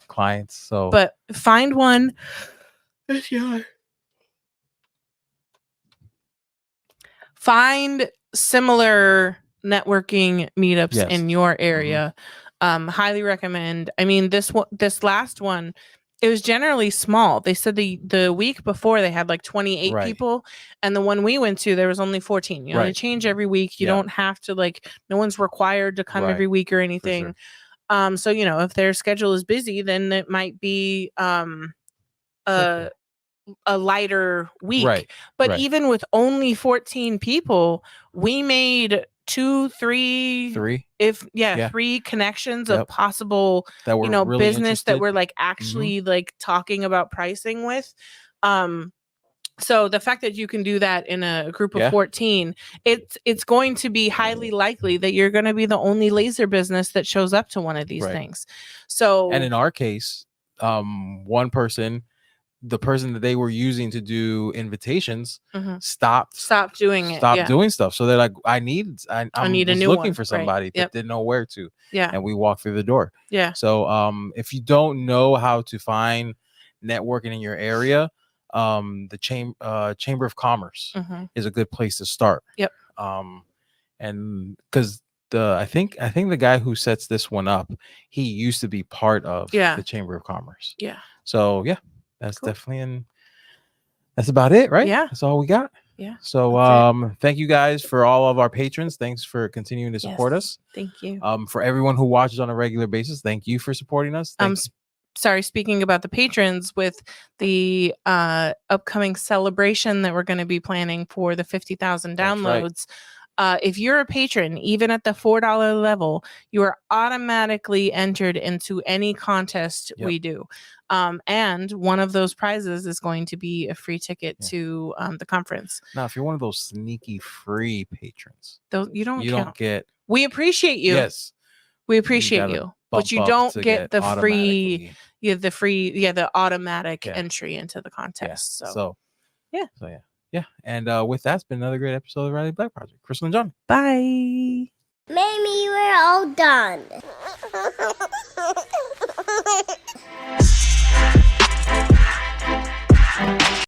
clients. So,
but find one. Find similar networking meetups in your area. Highly recommend. I mean, this last one, it was generally small. They said the week before they had like 28 people, and the one we went to there was only 14. They change every week. You don't have to no one's required to come every week or anything. So if their schedule is busy, then it might be a lighter week. But even with only 14 people, we made 3 connections of possible
that were really
business
interested.
that we're actually talking about pricing with. So the fact that you can do that in a group of 14, it's going to be highly likely that you're going to be the only laser business that shows up to one of these things. So,
and in our case, the person that they were using to do invitations stopped doing stuff. So they're like, I need a new looking one for somebody that didn't know where to. And we walked through the door. So if you don't know how to find networking in your area, the Chamber of Commerce is a good place to start. And because I think the guy who sets this one up, he used to be part of the Chamber of Commerce. So that's definitely that's about it, right? That's all we got. So thank you guys for all of our patrons. Thanks for continuing to support us.
Thank you.
For everyone who watches on a regular basis, thank you for supporting us.
Sorry, speaking about the patrons, with the upcoming celebration that we're going to be planning for the 50,000 downloads. If you're a patron, even at the $4 level, you are automatically entered into any contest we do. And one of those prizes is going to be a free ticket to the conference.
Now, if you're one of those sneaky free patrons,
you don't
get.
We appreciate you.
Yes,
we appreciate you, but you don't get the free, the automatic entry into the contest.
Yeah. And with that, it's been another great episode of the Riley Black Project. Crystal and John.
Bye.
Maybe we're all done.